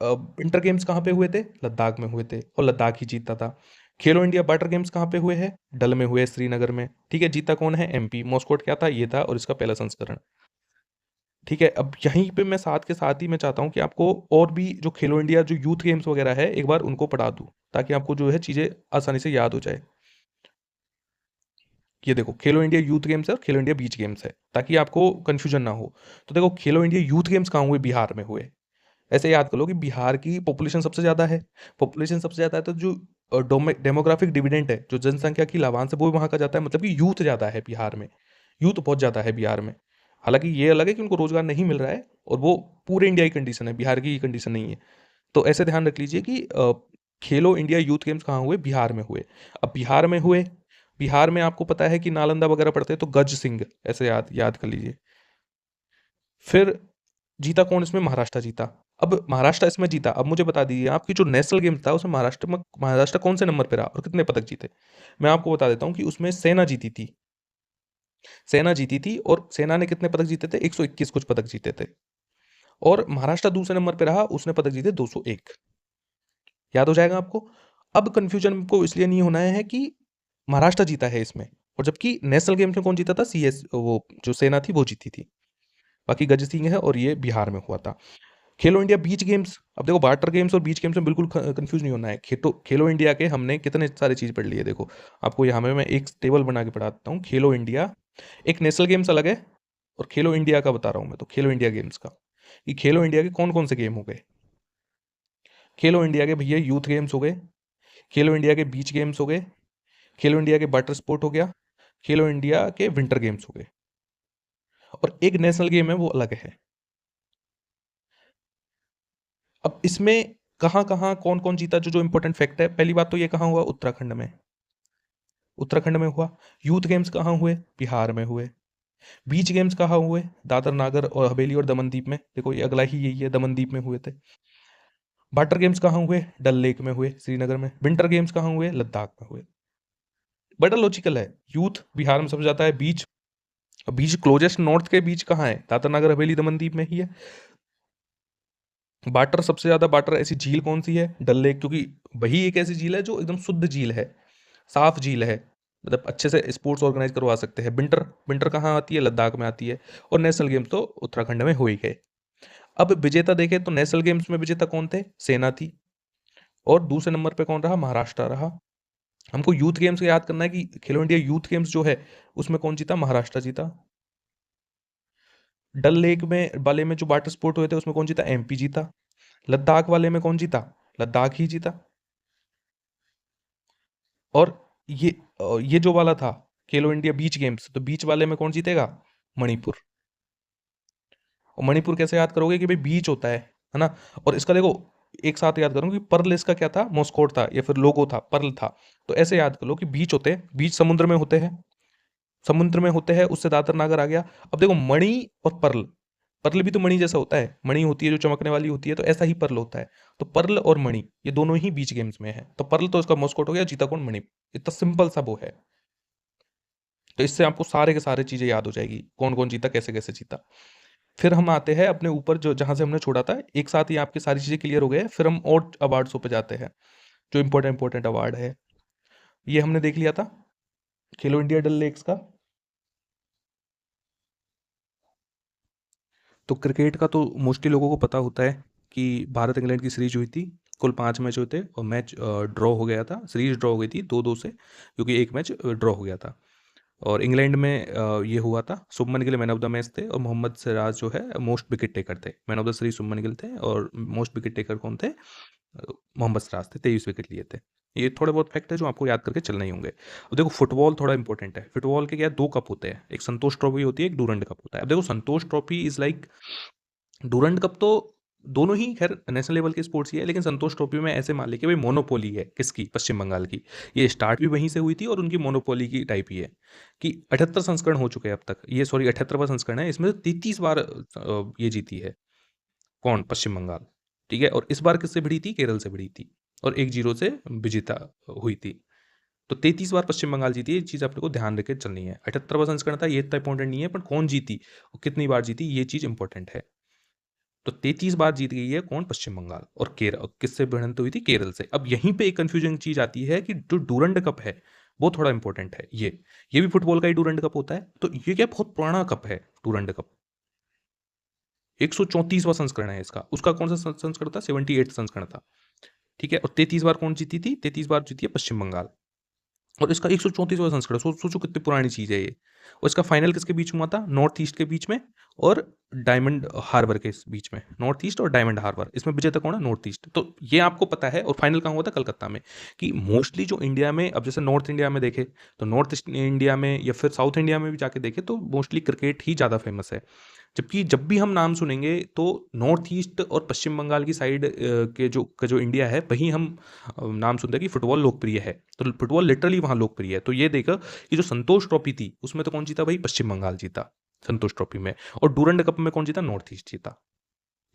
विंटर गेम्स कहाँ पे हुए थे, लद्दाख में हुए थे, और लद्दाख ही जीता था। खेलो इंडिया वाटर गेम्स कहाँ पे हुए हैं, डल में हुए, श्रीनगर में, ठीक है। जीता कौन है, एमपी। मॉस्कोट क्या था, ये था, और इसका पहला संस्करण, ठीक है। अब यहीं पे मैं साथ के साथ ही मैं चाहता हूँ कि आपको और भी जो खेलो इंडिया जो यूथ गेम्स वगैरह है, एक बार उनको पढ़ा दूँ, ताकि आपको जो है चीज़ें आसानी से याद हो जाए। ये देखो, खेलो इंडिया यूथ गेम्स है और खेलो इंडिया बीच गेम्स है, ताकि आपको कंफ्यूजन ना हो। तो देखो, खेलो इंडिया यूथ गेम्स कहाँ हुए, बिहार में हुए। ऐसे याद कर लो कि बिहार की पॉपुलेशन सबसे ज़्यादा है, पॉपुलेशन सबसे ज़्यादा है, तो जो डेमोग्राफिक डिविडेंड है, जो जनसंख्या की लाभांश है, वो वहाँ का जाता है, मतलब कि यूथ ज़्यादा है बिहार में, यूथ बहुत ज़्यादा है बिहार में। हालांकि ये अलग है कि उनको रोजगार नहीं मिल रहा है, और वो पूरे इंडिया की कंडीशन है, बिहार की कंडीशन नहीं है। तो ऐसे ध्यान रख लीजिए कि खेलो इंडिया यूथ गेम्स कहाँ हुए, बिहार में हुए। अब बिहार में हुए, बिहार में आपको पता है कि नालंदा वगैरह पढ़ते हैं, तो गज सिंह, ऐसे याद याद कर लीजिए। फिर जीता कौन इसमें, महाराष्ट्र जीता। अब महाराष्ट्र इसमें जीता, अब मुझे बता दीजिए आपकी जो नेशनल गेम्स था उसमें महाराष्ट्र कौन से नंबर पे रहा और कितने पदक जीते। मैं आपको बता देता हूँ कि उसमें सेना जीती थी, सेना जीती थी, और सेना ने कितने पदक जीते थे, 121 कुछ पदक जीते थे। और महाराष्ट्र दूसरे नंबर पे रहा, उसने पदक जीते 201। याद हो जाएगा आपको। अब कंफ्यूजन को इसलिए नहीं होना है कि महाराष्ट्र जीता है इसमें, और जबकि नेशनल गेम्स में कौन जीता था, सीएस, वो जो सेना थी वो जीती थी। बाकी गज सिंह है, और ये बिहार में हुआ था। खेलो इंडिया बीच गेम्स, अब देखो वाटर गेम्स और बीच गेम्स में बिल्कुल कंफ्यूज नहीं होना है। खेलो इंडिया के हमने कितने सारी चीज़ पढ़ ली है, देखो आपको यहाँ में मैं एक टेबल बना के पढ़ाता हूँ। खेलो इंडिया, एक नेशनल गेम्स अलग है, और खेलो इंडिया का बता रहा हूँ मैं, तो खेलो इंडिया गेम्स का, कि खेलो इंडिया के कौन कौन से गेम हो गए। खेलो इंडिया के भैया यूथ गेम्स हो गए, खेलो इंडिया के बीच गेम्स हो गए, खेलो इंडिया के वाटर स्पोर्ट हो गया, खेलो इंडिया के विंटर गेम्स हो गए, और एक नेशनल गेम है वो अलग है। अब इसमें कहाँ कहाँ कौन कौन जीता, जो जो इंपॉर्टेंट फैक्ट है, पहली बात तो ये कहाँ हुआ, उत्तराखंड में, उत्तराखंड में हुआ। यूथ गेम्स कहाँ हुए, बिहार में हुए। बीच गेम्स कहाँ हुए, दादर नागर और हवेली और दमनदीप में, देखो ये अगला ही यही है, दमनदीप में हुए थे। वाटर गेम्स कहाँ हुए, डल लेक में हुए, श्रीनगर में। विंटर गेम्स कहाँ हुए, लद्दाख में हुए। बड़ा लॉजिकल है। यूथ बिहार में सबसे ज्यादा है, बीच, बीच क्लोजेस्ट नॉर्थ के बीच कहाँ है, दादर नागर हवेली दमनदीप में ही है। वाटर सबसे ज्यादा, वाटर ऐसी झील कौन सी है, डल लेक, क्योंकि वही एक ऐसी झील है जो एकदम शुद्ध झील है, साफ झील है, मतलब अच्छे से स्पोर्ट्स ऑर्गेनाइज करवा सकते हैं। विंटर, विंटर कहाँ आती है, लद्दाख में आती है। और नेशनल गेम्स तो उत्तराखंड में हो ही गए। अब विजेता देखें तो नेशनल गेम्स में विजेता कौन थे, सेना थी, और दूसरे नंबर पे कौन रहा, महाराष्ट्र रहा। हमको यूथ गेम्स याद करना है कि खेलो इंडिया यूथ गेम्स जो है उसमें कौन जीता, महाराष्ट्र जीता। डल लेक में वाले में जो वाटर स्पोर्ट हुए थे उसमें कौन जीता, एमपी जीता। लद्दाख वाले में कौन जीता, लद्दाख ही जीता। और ये ये जो वाला था खेलो इंडिया बीच गेम्स, तो बीच वाले में कौन जीतेगा, मणिपुर। और मणिपुर कैसे याद करोगे कि भाई बीच होता है ना। और इसका देखो, एक साथ याद करूँ कि पर्ल इसका क्या था, मॉस्कोट था, या फिर लोगो था, पर्ल था। तो ऐसे याद कर लो कि बीच होते हैं, बीच समुद्र में होते हैं, समुद्र में होते हैं, उससे दादर नागर आ गया। अब देखो मणि और पर्ल, पर्ल भी तो मणि जैसा होता है, मणि होती है जो चमकने वाली होती है, तो ऐसा ही पर्ल होता है। तो पर्ल और मणि ये दोनों ही बीच गेम्स में है, तो पर्ल तो इसका मॉस्कोट हो गया, जीता कौन, मणि। इतना सिंपल सा वो है। तो इससे आपको सारे के सारे चीजें याद हो जाएगी, कौन कौन जीता, कैसे कैसे जीता। फिर हम आते हैं अपने ऊपर, जो जहां से हमने छोड़ा था, एक साथ ही आपकी सारी चीजें क्लियर हो गए, फिर हम और अवार्ड्सों पे जाते हैं, जो इंपॉर्टेंट इंपॉर्टेंट अवार्ड है। ये हमने देख लिया था खेलो इंडिया डल लेक्स का। तो क्रिकेट का तो मोस्टली लोगों को पता होता है कि भारत इंग्लैंड की सीरीज हुई थी, कुल 5 मैच हुए थे और मैच ड्रॉ हो गया था, सीरीज ड्रॉ हो गई थी 2-2 से, क्योंकि एक मैच ड्रॉ हो गया था। और इंग्लैंड में ये हुआ था, Shubman Gill man of the match थे और मोहम्मद सिराज जो है मोस्ट विकेट टेकर थे। Man of the series Shubman Gill थे और मोस्ट विकेट टेकर कौन थे? मोहम्मद सिराज थे, 23 विकेट लिए थे। ये थोड़े बहुत फैक्ट है जो आपको याद करके चलना ही होंगे। अब देखो फुटबॉल थोड़ा इंपॉर्टेंट है। फुटबॉल के क्या 2 कप होते हैं, एक संतोष ट्रॉफी होती है, एक डूरंड कप होता है। अब देखो Santosh trophy is like, Durand cup तो दोनों ही खैर नेशनल लेवल के स्पोर्ट्स ही है, लेकिन संतोष ट्रॉफी में ऐसे मान लीजिए भाई मोनोपोली है किसकी? पश्चिम बंगाल की। ये स्टार्ट भी वहीं से हुई थी और उनकी मोनोपोली की टाइप ही है कि 78 संस्करण हो चुके हैं अब तक। ये सॉरी 78वां संस्करण है, इसमें 33 बार ये जीती है। कौन? पश्चिम बंगाल। ठीक है, और इस बार किससे भिड़ी थी? केरल से भिड़ी थी और 1-0 से विजेता हुई थी। तो 33 बार पश्चिम बंगाल जीती है, ये चीज़ अपने को ध्यान रख के चलनी है। 78वां संस्करण था, ये इतना इंपॉर्टेंट नहीं है, पर कौन जीती और कितनी बार जीती ये चीज़ इंपॉर्टेंट है। तो 33 बार जीत गई है कौन? पश्चिम बंगाल। और केरल किससे भिड़ंत हुई थी? केरल से। अब यहीं पे एक कंफ्यूजिंग चीज आती है कि जो डूरंड कप है वो थोड़ा इंपॉर्टेंट है। ये भी फुटबॉल का ही डूरंड कप होता है। तो ये क्या बहुत पुराना कप है डूरंड कप, 134वां संस्करण है इसका। उसका कौन सा संस्करण था? 78 संस्करण था। ठीक है, और 33 बार कौन जीती थी? 33 बार जीती है पश्चिम बंगाल। और इसका 134वां संस्करण, सोचो कितनी पुरानी चीज़ है ये। और इसका फाइनल किसके बीच हुआ था? नॉर्थ ईस्ट के बीच में और डायमंड हार्बर के बीच में। नॉर्थ ईस्ट और डायमंड हार्बर, इसमें विजेता कौन है? North east. तो ये आपको पता है। और फाइनल कहाँ हुआ था? कलकत्ता में। कि मोस्टली जो इंडिया में, अब जैसे नॉर्थ इंडिया में देखे तो नॉर्थ ईस्ट इंडिया में या फिर साउथ इंडिया में भी जाके देखे तो मोस्टली क्रिकेट ही ज़्यादा फेमस है। जबकि जब भी हम नाम सुनेंगे तो नॉर्थ ईस्ट और पश्चिम बंगाल की साइड के जो इंडिया है वहीं हम नाम सुनते हैं कि फुटबॉल लोकप्रिय है। तो फुटबॉल लिटरली वहाँ लोकप्रिय है। तो ये देखा कि जो संतोष ट्रॉफी थी उसमें तो कौन जीता भाई? पश्चिम बंगाल जीता संतोष ट्रॉफी में। और डूरंड कप में कौन जीता? नॉर्थ ईस्ट जीता।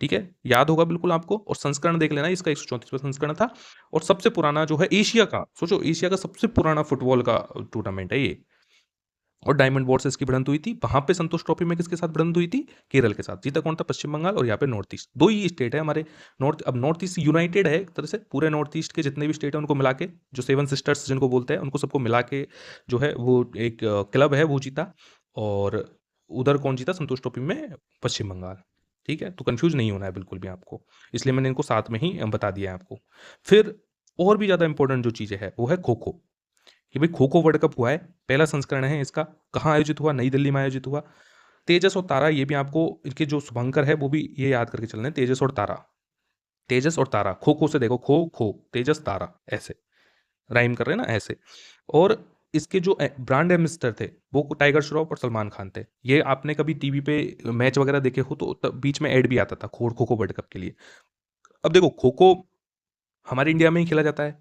ठीक है, याद होगा बिल्कुल आपको। और संस्करण देख लेना, इसका 134वां संस्करण था। और सबसे पुराना जो है एशिया का, सोचो एशिया का सबसे पुराना फुटबॉल का टूर्नामेंट है ये। और डायमंड वॉर्सेस की भिड़ंत हुई थी वहां पे संतोष ट्रॉफी में किसके साथ भिड़ंत हुई थी? केरल के साथ। जीता कौन था? पश्चिम बंगाल। और यहाँ पे नॉर्थ ईस्ट, दो ही स्टेट है हमारे। नॉर्थ ईस्ट यूनाइटेड है एक तरह से, पूरे नॉर्थ ईस्ट के जितने भी स्टेट है उनको मिला के, जो 7 सिस्टर्स जिनको बोलते हैं उनको सबको मिला के जो है वो एक क्लब है वो जीता। और उधर कौन जीता संतोष ट्रॉफी में? पश्चिम बंगाल। ठीक है, तो कंफ्यूज नहीं होना है बिल्कुल भी आपको, इसलिए मैंने इनको साथ में ही बता दिया है आपको। फिर और भी ज्यादा इंपॉर्टेंट जो चीजें है वो है खो खो। कि भाई खो खो वर्ल्ड कप हुआ है, पहला संस्करण है इसका। कहाँ आयोजित हुआ? नई दिल्ली में आयोजित हुआ। तेजस और तारा, ये भी आपको इनके जो शुभंकर है वो भी ये याद करके चलना है, तेजस और तारा। तेजस और तारा, खो खो से देखो, खो खो तेजस तारा, ऐसे राइम कर रहे हैं ना, ऐसे। और इसके जो ब्रांड एम्बेसडर थे वो टाइगर श्रॉफ और सलमान खान थे। ये आपने कभी टीवी पे मैच वगैरह देखे हो तो बीच में ऐड भी आता था खो खो वर्ल्ड कप के लिए। अब देखो खो खो हमारे इंडिया में ही खेला जाता है।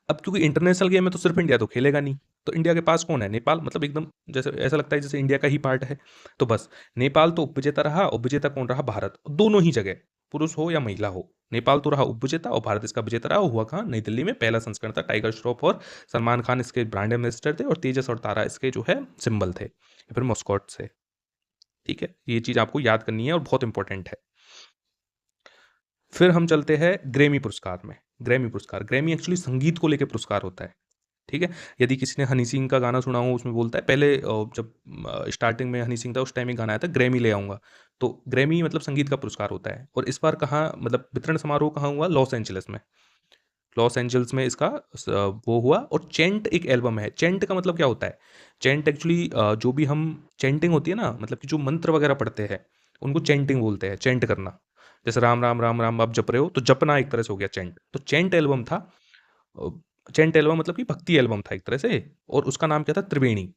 अब क्योंकि इंटरनेशनल गेम है तो सिर्फ इंडिया तो खेलेगा नहीं। तो इंडिया के पास कौन है? नेपाल। मतलब एकदम जैसे ऐसा लगता है जैसे इंडिया का ही पार्ट है। तो बस नेपाल तो उपविजेता रहा और विजेता कौन रहा? भारत। दोनों ही जगह, पुरुष हो या महिला हो, नेपाल तो रहा उपविजेता और भारत इसका विजेता रहा। हुआ कहाँ? नई दिल्ली में। पहला संस्करण था। टाइगर श्रॉफ और सलमान खान इसके ब्रांड एम्बेसडर थे और तेजस और तारा इसके जो है सिंबल थे या फिर मॉस्कॉट से। ठीक है, ये चीज आपको याद करनी है और बहुत इंपॉर्टेंट है। फिर हम चलते हैं ग्रैमी पुरस्कार में। ग्रैमी पुरस्कार, ग्रैमी एक्चुअली संगीत को लेकर पुरस्कार होता है। ठीक है, यदि किसी ने हनी सिंह का गाना सुना हो, उसमें बोलता है पहले जब स्टार्टिंग में हनी सिंह था उस टाइम एक गाना आया था, ग्रैमी ले आऊंगा। तो ग्रैमी मतलब संगीत का पुरस्कार होता है। और इस बार कहाँ, मतलब वितरण समारोह कहाँ हुआ? लॉस एंजलिस में। लॉस एंजल्स में इसका वो हुआ। और चेंट एक एल्बम है। चेंट का मतलब क्या होता है? चेंट एक्चुअली जो भी हम चेंटिंग होती है ना, मतलब कि जो मंत्र वगैरह पढ़ते हैं उनको चेंटिंग बोलते हैं, चेंट करना। जैसे राम राम राम राम आप जप रहे हो तो जपना एक तरह से हो गया चेंट। तो चेंट एल्बम था। चेंट एल्बम मतलब कि भक्ति एल्बम था एक तरह से। और उसका नाम क्या था? त्रिवेणी।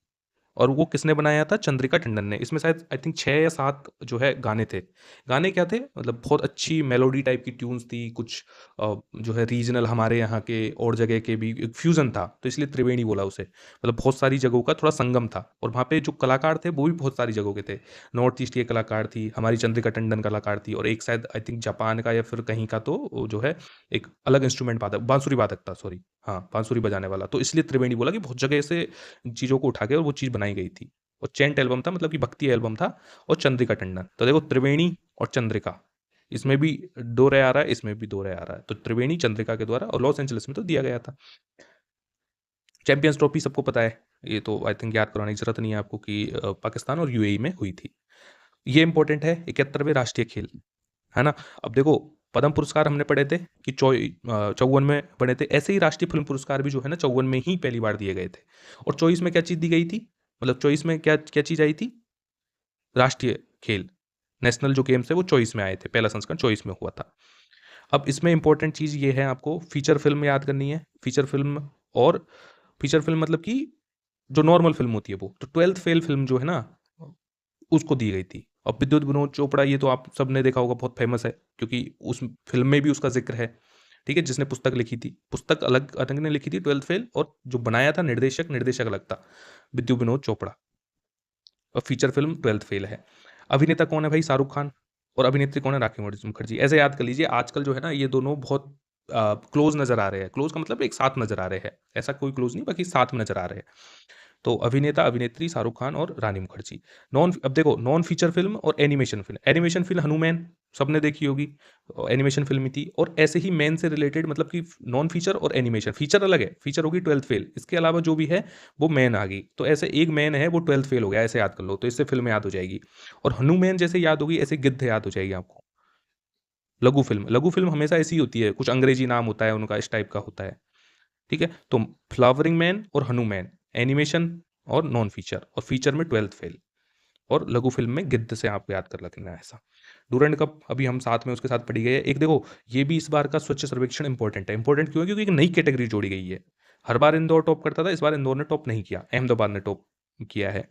और वो किसने बनाया था? चंद्रिका टंडन ने। इसमें शायद आई थिंक 6 या 7 जो है गाने थे। गाने क्या थे? मतलब बहुत अच्छी मेलोडी टाइप की ट्यून्स थी कुछ, जो है रीजनल हमारे यहाँ के और जगह के भी एक फ्यूजन था, तो इसलिए त्रिवेणी बोला उसे। मतलब बहुत सारी जगहों का थोड़ा संगम था। और वहाँ पे जो कलाकार थे वो भी बहुत सारी जगहों के थे। नॉर्थ ईस्ट की एक कलाकार थी, हमारी चंद्रिका टंडन कलाकार थी, और एक शायद आई थिंक जापान का या फिर कहीं का, तो वो जो है एक अलग इंस्ट्रूमेंट वादक, बांसुरी वादक था, सॉरी। हाँ, बांसुरी बजाने वाला। तो इसलिए त्रिवेणी बोला कि बहुत जगह से चीज़ों को उठा के और वो चीज़ बनाई गई थी। और चेंट एल्बम था, मतलब कि भक्ति एल्बम था। और चंद्रिका टंडन, तो देखो त्रिवेणी और चंद्रिका, इसमें भी दो रे आ रहा है, इसमें भी दो रे आ रहा है। तो त्रिवेणी चंद्रिका के द्वारा, और लॉस एंजलिस में तो दिया गया था। चैंपियंस ट्रॉफी सबको पता है, ये तो आई थिंक याद कराने की जरूरत नहीं है आपको कि पाकिस्तान और यूएई में हुई थी। ये इंपॉर्टेंट है। 71वें राष्ट्रीय खेल, है ना। अब देखो, पद्म पुरस्कार हमने पढ़े थे कि 54 में बने थे, ऐसे ही राष्ट्रीय फिल्म पुरस्कार भी जो है ना 54 में ही पहली बार दिए गए थे। और 24 में क्या चीज दी गई थी, मतलब 24 में क्या क्या चीज आई थी, राष्ट्रीय खेल, नेशनल जो गेम्स है वो 24 में आए थे, पहला संस्करण 24 में हुआ था। अब इसमें इंपॉर्टेंट चीज ये है, आपको फीचर फिल्म याद करनी है। फीचर फिल्म, और फीचर फिल्म मतलब कि जो नॉर्मल फिल्म होती है वो, तो 12th फेल फिल्म जो है ना उसको दी गई थी। और विद्युत विनोद चोपड़ा, ये तो आप सबने देखा होगा, बहुत फेमस है क्योंकि उस फिल्म में भी उसका जिक्र है। ठीक है, जिसने पुस्तक लिखी थी, पुस्तक अलग अलग ने लिखी थी 12th फेल, और जो बनाया था निर्देशक निर्देशक अलग था, विद्युत विनोद चोपड़ा। और फीचर फिल्म 12th फेल है। अभिनेता कौन है भाई, शाहरुख खान। और अभिनेत्री कौन है, राखी मुखर्जी। ऐसे याद कर लीजिए, आजकल जो है ना ये दोनों बहुत क्लोज नजर आ रहे हैं। क्लोज का मतलब एक साथ नजर आ रहे हैं, ऐसा कोई क्लोज नहीं, बाकी साथ में नजर आ रहे हैं। तो अभिनेता अभिनेत्री शाहरुख खान और रानी मुखर्जी। नॉन, अब देखो, नॉन फीचर फिल्म और animation film. Animation film Hanuman सबने देखी होगी, एनिमेशन फिल्म ही थी। और ऐसे ही मैन से रिलेटेड, मतलब कि नॉन फीचर और एनिमेशन, फीचर अलग है, फीचर होगी 12th फेल, इसके अलावा जो भी है वो मैन आ गई। तो ऐसे एक मैन है वो 12th फेल हो गया, ऐसे याद कर लो, तो इससे फिल्म याद हो जाएगी। और हनुमान जैसे याद होगी, ऐसे गिद्ध याद हो जाएगी आपको। लघु फिल्म, लघु फिल्म हमेशा ऐसी होती है, कुछ अंग्रेजी नाम होता है उनका, इस टाइप का होता है। ठीक है, तो फ्लावरिंग मैन और हनुमान एनिमेशन और नॉन फीचर, और फीचर में 12th फेल, और लघु फिल्म में गिद्ध से आपको याद कर रखना है ऐसा। डूरंड कप अभी हम साथ में उसके साथ पढ़ी गई है। एक देखो, ये भी इस बार का स्वच्छ सर्वेक्षण इंपॉर्टेंट है। इंपॉर्टेंट क्यों है, क्योंकि एक नई कैटेगरी जोड़ी गई है। हर बार इंदौर टॉप करता था, इस बार इंदौर ने टॉप नहीं किया, अहमदाबाद ने टॉप किया है।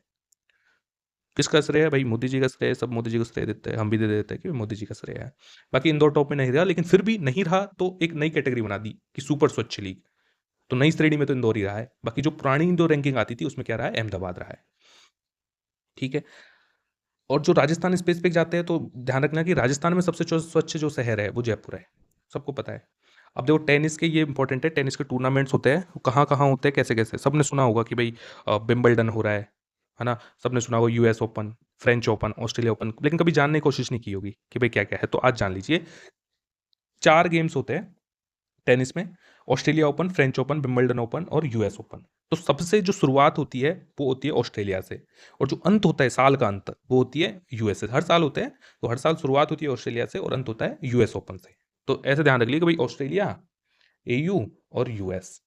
किसका श्रेय है भाई, मोदी जी का श्रेय है। सब मोदी जी को श्रेय देते हैं, हम भी दे देते हैं कि मोदी जी का श्रेय है। बाकी इंदौर टॉप में नहीं रहा, लेकिन फिर भी नहीं रहा तो एक नई कैटेगरी बना दी कि सुपर स्वच्छ लीग। तो नई श्रेणी में तो इंदौर ही रहा है, बाकी जो पुरानी जो रैंकिंग आती थी उसमें क्या रहा है, अहमदाबाद रहा है। ठीक है। और जो राजस्थान स्पेसिफिक जाते हैं तो ध्यान रखना कि राजस्थान में सबसे स्वच्छ जो शहर है वो जयपुर है, सबको पता है। अब देखो, टेनिस के ये इंपॉर्टेंट है, टेनिस के टूर्नामेंट्स होते हैं, वो कहाँ कहाँ होते हैं, कैसे कैसे, सबने सुना होगा कि भाई विंबलडन हो रहा है ना। सबने सुना होगा US open, French open, Australia open, लेकिन कभी जानने की कोशिश नहीं की होगी कि भाई क्या क्या है। तो आज जान लीजिए, 4 गेम्स होते हैं टेनिस में, Australia open, French open, Wimbledon open और यूएस ओपन। तो सबसे जो शुरुआत होती है वो होती है ऑस्ट्रेलिया से, और जो अंत होता है साल का अंत, वो होती है यूएस से। हर साल होते हैं, तो हर साल शुरुआत होती है ऑस्ट्रेलिया से और अंत होता है यूएस ओपन से। तो ऐसे ध्यान रख लीजिए कि भाई ऑस्ट्रेलिया, एयू और यूएस।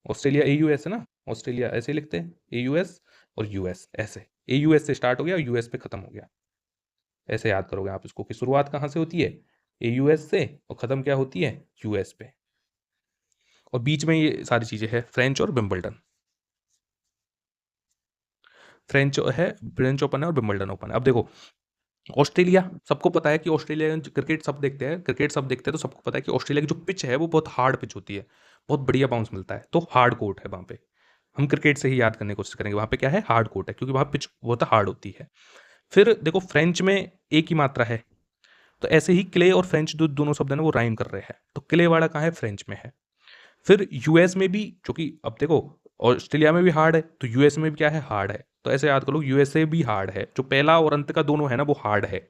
ऑस्ट्रेलिया एयूएस है ना, ऑस्ट्रेलिया ऐसे ही लिखते हैं, एयूएस और यूएस ऐसे। एयूएस से स्टार्ट हो गया और यूएस पे खत्म हो गया, ऐसे याद करोगे आप इसको कि शुरुआत कहाँ से होती है, एयूएस से, और खत्म क्या होती है, यूएस पे। और बीच में ये सारी चीजें हैं, फ्रेंच और विंबलडन। फ्रेंच है, फ्रेंच ओपन है और विंबलडन ओपन है। अब देखो, ऑस्ट्रेलिया, सबको पता है कि ऑस्ट्रेलिया क्रिकेट सब देखते हैं, क्रिकेट सब देखते हैं, तो सबको पता है कि ऑस्ट्रेलिया की जो पिच है वो बहुत हार्ड पिच होती है, बहुत बढ़िया बाउंस मिलता है, तो हार्ड कोर्ट है वहाँ पे। हम क्रिकेट से ही याद करने की कोशिश करेंगे, वहाँ पे क्या है, हार्ड कोर्ट है, क्योंकि वहाँ पिच बहुत हार्ड होती है। फिर देखो, फ्रेंच में एक ही मात्रा है, तो ऐसे ही क्ले और फ्रेंच जो दोनों शब्द है ना वो राइम कर रहे हैं, तो क्ले वाला कहाँ है, फ्रेंच में है। फिर यूएस में भी, क्योंकि अब देखो ऑस्ट्रेलिया में भी हार्ड है, तो यूएस में भी क्या है, हार्ड है। तो ऐसे याद करो, यूएसए भी हार्ड है, जो पहला और अंत का दोनों है ना वो हार्ड है।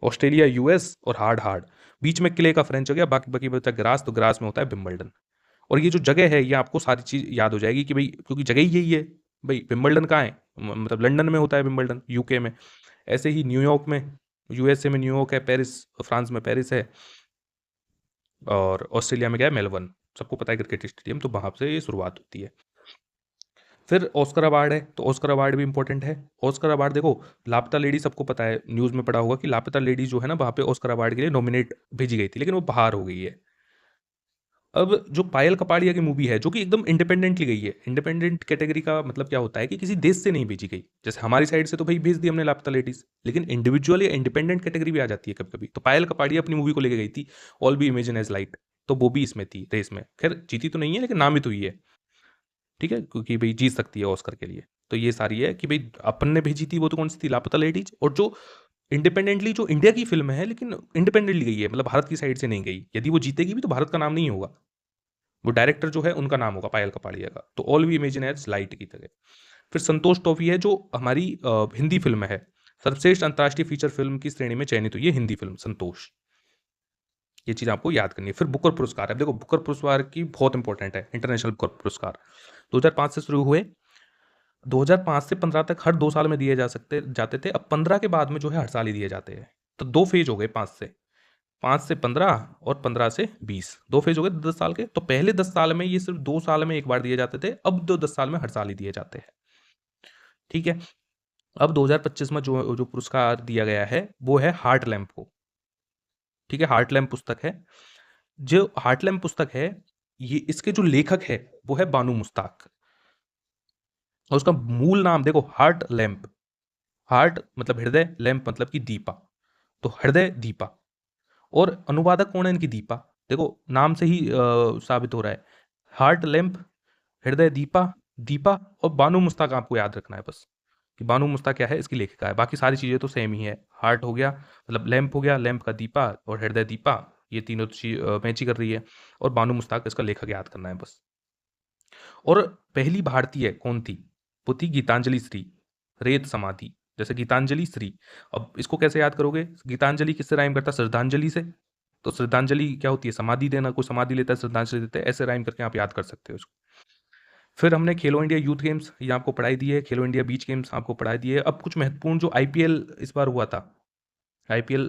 ऑस्ट्रेलिया यूएस और हार्ड हार्ड। बीच में क्ले का फ्रेंच हो गया, बाकी बाकी बचा ग्रास, तो ग्रास में होता है विंबलडन। और ये जो जगह है, ये आपको सारी चीज याद हो जाएगी कि भाई, क्योंकि जगह ही यही है। भाई विंबलडन कहाँ है, मतलब लंदन में होता है विंबलडन, यूके में। ऐसे ही न्यूयॉर्क में, यूएसए में न्यूयॉर्क है, पेरिस फ्रांस में पेरिस है, और ऑस्ट्रेलिया में क्या है, मेलबर्न। सबको पता है क्रिकेट स्टेडियम, तो वहां से ये शुरुआत होती है। फिर ऑस्कर अवार्ड है, तो ऑस्कर अवार्ड भी इंपॉर्टेंट है। ऑस्कर अवार्ड देखो, लापता लेडी सबको पता है, न्यूज़ में पढ़ा होगा कि लापता लेडी जो है ना वहाँ पे ऑस्कर अवार्ड के लिए नॉमिनेट भेजी गई थी, लेकिन वो बाहर हो गई है। अब जो पायल कपाड़िया की मूवी है, जो कि एकदम इंडिपेंडेंटली गई है, इंडिपेंडेंट कैटेगरी का मतलब क्या होता है कि किसी देश से नहीं भेजी गई। जैसे हमारी साइड से तो भाई भेज दी हमने लापता लेडीज, लेकिन इंडिविजुअल या इंडिपेंडेंट कैटेगरी भी आ जाती है कभी कभी। तो पायल कपाड़िया अपनी मूवी को लेके गई थी, all be imagine as light, तो वो भी इसमें थी रेस में। खैर जीती तो नहीं है, लेकिन नाम ही तो ही है। ठीक है, क्योंकि भाई जीत सकती है ऑस्कर के लिए। तो ये सारी है कि भाई अपन ने भेजी थी, वो तो कौन सी थी, लापता लेडीज। और जो इंडिपेंडेंटली, जो इंडिया की फिल्म है लेकिन इंडिपेंडेंटली गई है, मतलब भारत की साइड से नहीं गई, यदि वो जीतेगी भी तो भारत का नाम नहीं होगा, वो डायरेक्टर जो है उनका नाम होगा, पायल कपाड़िया का। तो all we imagine as light की तरह। फिर संतोष ट्रॉफी है, जो हमारी हिंदी फिल्म है, सर्वश्रेष्ठ अंतर्राष्ट्रीय फीचर फिल्म की श्रेणी में चयनित हुई है हिंदी फिल्म संतोष। ये चीज आपको याद करनी है। फिर बुकर पुरस्कार है, देखो बुकर पुरस्कार की बहुत इंपॉर्टेंट है, इंटरनेशनल बुकर पुरस्कार 2005 से शुरू हुए, 2005 से 15 तक हर 2 साल में दिए जाते थे। अब 15 के बाद में जो है हर साल ही दिए जाते हैं। तो 2 फेज़ हो गए 5 से 15 और 15 से 20, 2 फेज़ हो गए 10 साल के। तो पहले 10 साल में ये सिर्फ़ 2 साल में 1 बार दिए जाते थे, अब तो 10 साल में हर साल ही दिए जाते हैं। ठीक है? अब 2025 में जो जो पुरस्कार दिया गया है, वो है हार्ट लैम्प को। ठीक है? हार्ट लैम्प पुस्तक है। जो हार्ट लैम्प पुस्तक है, ये इसके जो लेखक है, वो है बानू मुश्ताक। और उसका मूल नाम देखो, हार्ट लैम्प। हार्ट मतलब हृदय, लैम्प मतलब कि दीपा। तो हृदय दीपा। और अनुवादक कौन है इनकी? दीपा। देखो नाम से ही साबित हो रहा है। हार्ट लैम्प, हृदय दीपा, दीपा और बानू मुश्ताक आपको याद रखना है बस, कि बानू मुश्ताक क्या है, इसकी लेखिका है। बाकी सारी चीज़ें तो सेम ही है। हार्ट हो गया मतलब लैम्प हो गया, लैम्प का दीपा और हृदय दीपा, ये तीनों चीज मैच ही कर रही है। और बानू मुश्ताक इसका लेखक याद करना है बस। और पहली भारतीय कौन थी? वो थी गीतांजलि श्री, रेत समाधि। जैसे गीतांजलि श्री, अब इसको कैसे याद करोगे? गीतांजलि किससे राइम करता है? श्रद्धांजलि से। तो श्रद्धांजलि क्या होती है? समाधि देना। कोई समाधि लेता है, श्रद्धांजलि देता है, ऐसे राइम करके आप याद कर सकते हो इसको। फिर हमने खेलो इंडिया यूथ गेम्स ये आपको पढ़ाई दी है, खेलो इंडिया बीच गेम्स आपको पढ़ाई दी है। अब कुछ महत्वपूर्ण जो आईपीएल इस बार हुआ था, आईपीएल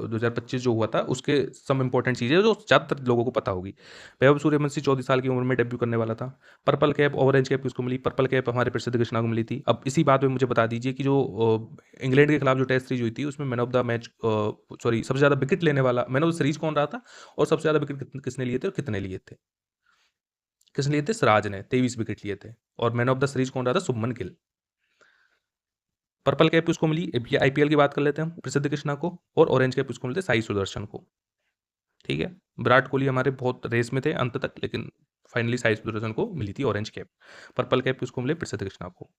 2025 जो हुआ था, उसके सम इंपॉर्टेंट चीज़ें जो ज़्यादातर लोगों को पता होगी। वैभव सूर्यवंशी 14 साल की उम्र में डेब्यू करने वाला था। पर्पल कैप, ऑरेंज कैप किसको मिली? पर्पल कैप हमारे प्रसिद्ध कृष्णा को मिली थी। अब इसी बात में मुझे बता दीजिए कि जो इंग्लैंड के खिलाफ जो टेस्ट सीरीज हुई थी, उसमें man of the match, sorry, सबसे ज़्यादा विकेट लेने वाला मैन ऑफ द सीरीज कौन रहा था? और सबसे ज़्यादा विकेट किसने लिए थे और कितने लिए थे? किसने लिए थे? सिराज ने 23 विकेट लिए थे। और मैन ऑफ द सीरीज कौन रहा था? शुभमन गिल। पर्पल कैप उसको मिली, ये आईपीएल की बात कर लेते हैं हम, प्रसिद्ध कृष्णा को। और ऑरेंज कैप उसको मिलते साई सुदर्शन को। ठीक है? विराट कोहली हमारे बहुत रेस में थे अंत तक, लेकिन फाइनली साई सुदर्शन को मिली थी ऑरेंज कैप। पर्पल कैप उसको मिले प्रसिद्ध कृष्णा को।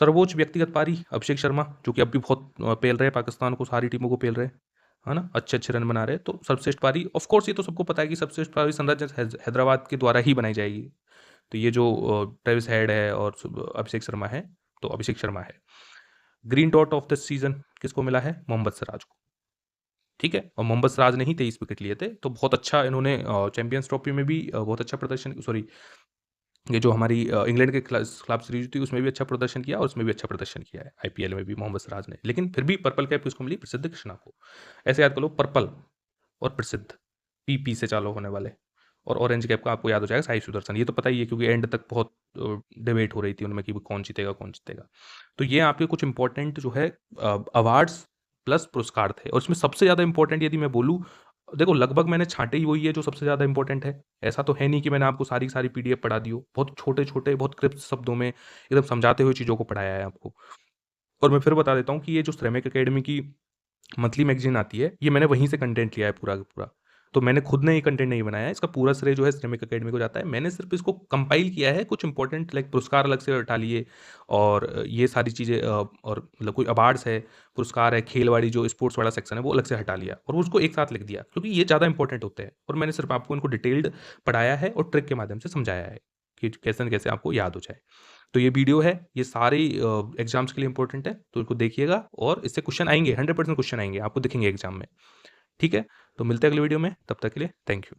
सर्वोच्च व्यक्तिगत पारी अभिषेक शर्मा, जो कि अब भी बहुत पेल रहे हैं, पाकिस्तान को, सारी टीमों को पेल रहे हैं, है ना? अच्छे अच्छे रन बना रहे हैं। तो सर्वश्रेष्ठ पारी, ऑफ कोर्स ये तो सबको पता है कि सर्वश्रेष्ठ पारी सनराइजर्स हैदराबाद के द्वारा ही बनाई जाएगी। तो ये जो ट्रेविस हेड है और अभिषेक शर्मा है, तो अभिषेक शर्मा है। Green dot of the season किसको मिला है? मोहम्मद सिराज को। ठीक है? और मोहम्मद सिराज ने ही 23 विकेट लिए थे। तो बहुत अच्छा इन्होंने चैंपियंस ट्रॉफी में भी बहुत अच्छा प्रदर्शन, सॉरी, ये जो हमारी इंग्लैंड के खिलाफ सीरीज थी उसमें भी अच्छा प्रदर्शन किया, और उसमें भी अच्छा प्रदर्शन किया है आईपीएल में भी मोहम्मद सिराज ने। लेकिन फिर भी पर्पल कैप किसको मिली? प्रसिद्ध कृष्णा को। ऐसे याद कर लो, पर्पल और प्रसिद्ध, पीपी से चालू होने वाले। और ऑरेंज कैप का आपको याद हो जाएगा साई सुदर्शन। ये तो पता ही है क्योंकि एंड तक बहुत डिबेट हो रही थी उनमें कि वो कौन जीतेगा कौन जीतेगा। तो ये आपके कुछ इंपॉर्टेंट जो है अवार्ड्स प्लस पुरस्कार थे। और इसमें सबसे ज़्यादा इंपॉर्टेंट यदि मैं बोलूँ, देखो लगभग मैंने छांटे ही वही है जो सबसे ज़्यादा इंपॉर्टेंट है। ऐसा तो है नहीं कि मैंने आपको सारी की सारी पीडीएफ पढ़ा दी हो। बहुत छोटे-छोटे, बहुत क्रिप्ट शब्दों में एकदम समझाते हुए चीज़ों को पढ़ाया है आपको। और मैं फिर बता देता हूँ कि ये जो श्रमिक अकेडमी की मंथली मैगज़ीन आती है, ये मैंने वहीं से कंटेंट लिया है पूरा का पूरा। तो मैंने खुद ने ये कंटेंट नहीं बनाया है, इसका पूरा श्रेय जो है श्रमिक अकेडमी को जाता है। मैंने सिर्फ़ इसको कंपाइल किया है, कुछ इंपॉर्टेंट लाइक पुरस्कार अलग से हटा लिए, और ये सारी चीज़ें, और मतलब कोई अवार्ड्स है, पुरस्कार है, खेल वाली जो स्पोर्ट्स वाला सेक्शन है, वो अलग से हटा लिया और उसको एक साथ लिख दिया, क्योंकि ये ज़्यादा इंपॉर्टेंट होते हैं। और मैंने सिर्फ़ आपको इनको डिटेल्ड पढ़ाया है और ट्रिक के माध्यम से समझाया है कि कैसे न कैसे आपको याद हो जाए। तो ये वीडियो है, ये सारे एग्ज़ाम्स के लिए इंपॉर्टेंट है, तो इनको देखिएगा और इससे क्वेश्चन आएँगे, 100% क्वेश्चन आएँगे, आपको दिखेंगे एग्ज़ाम में। ठीक है? तो मिलते हैं अगले वीडियो में, तब तक के लिए थैंक यू।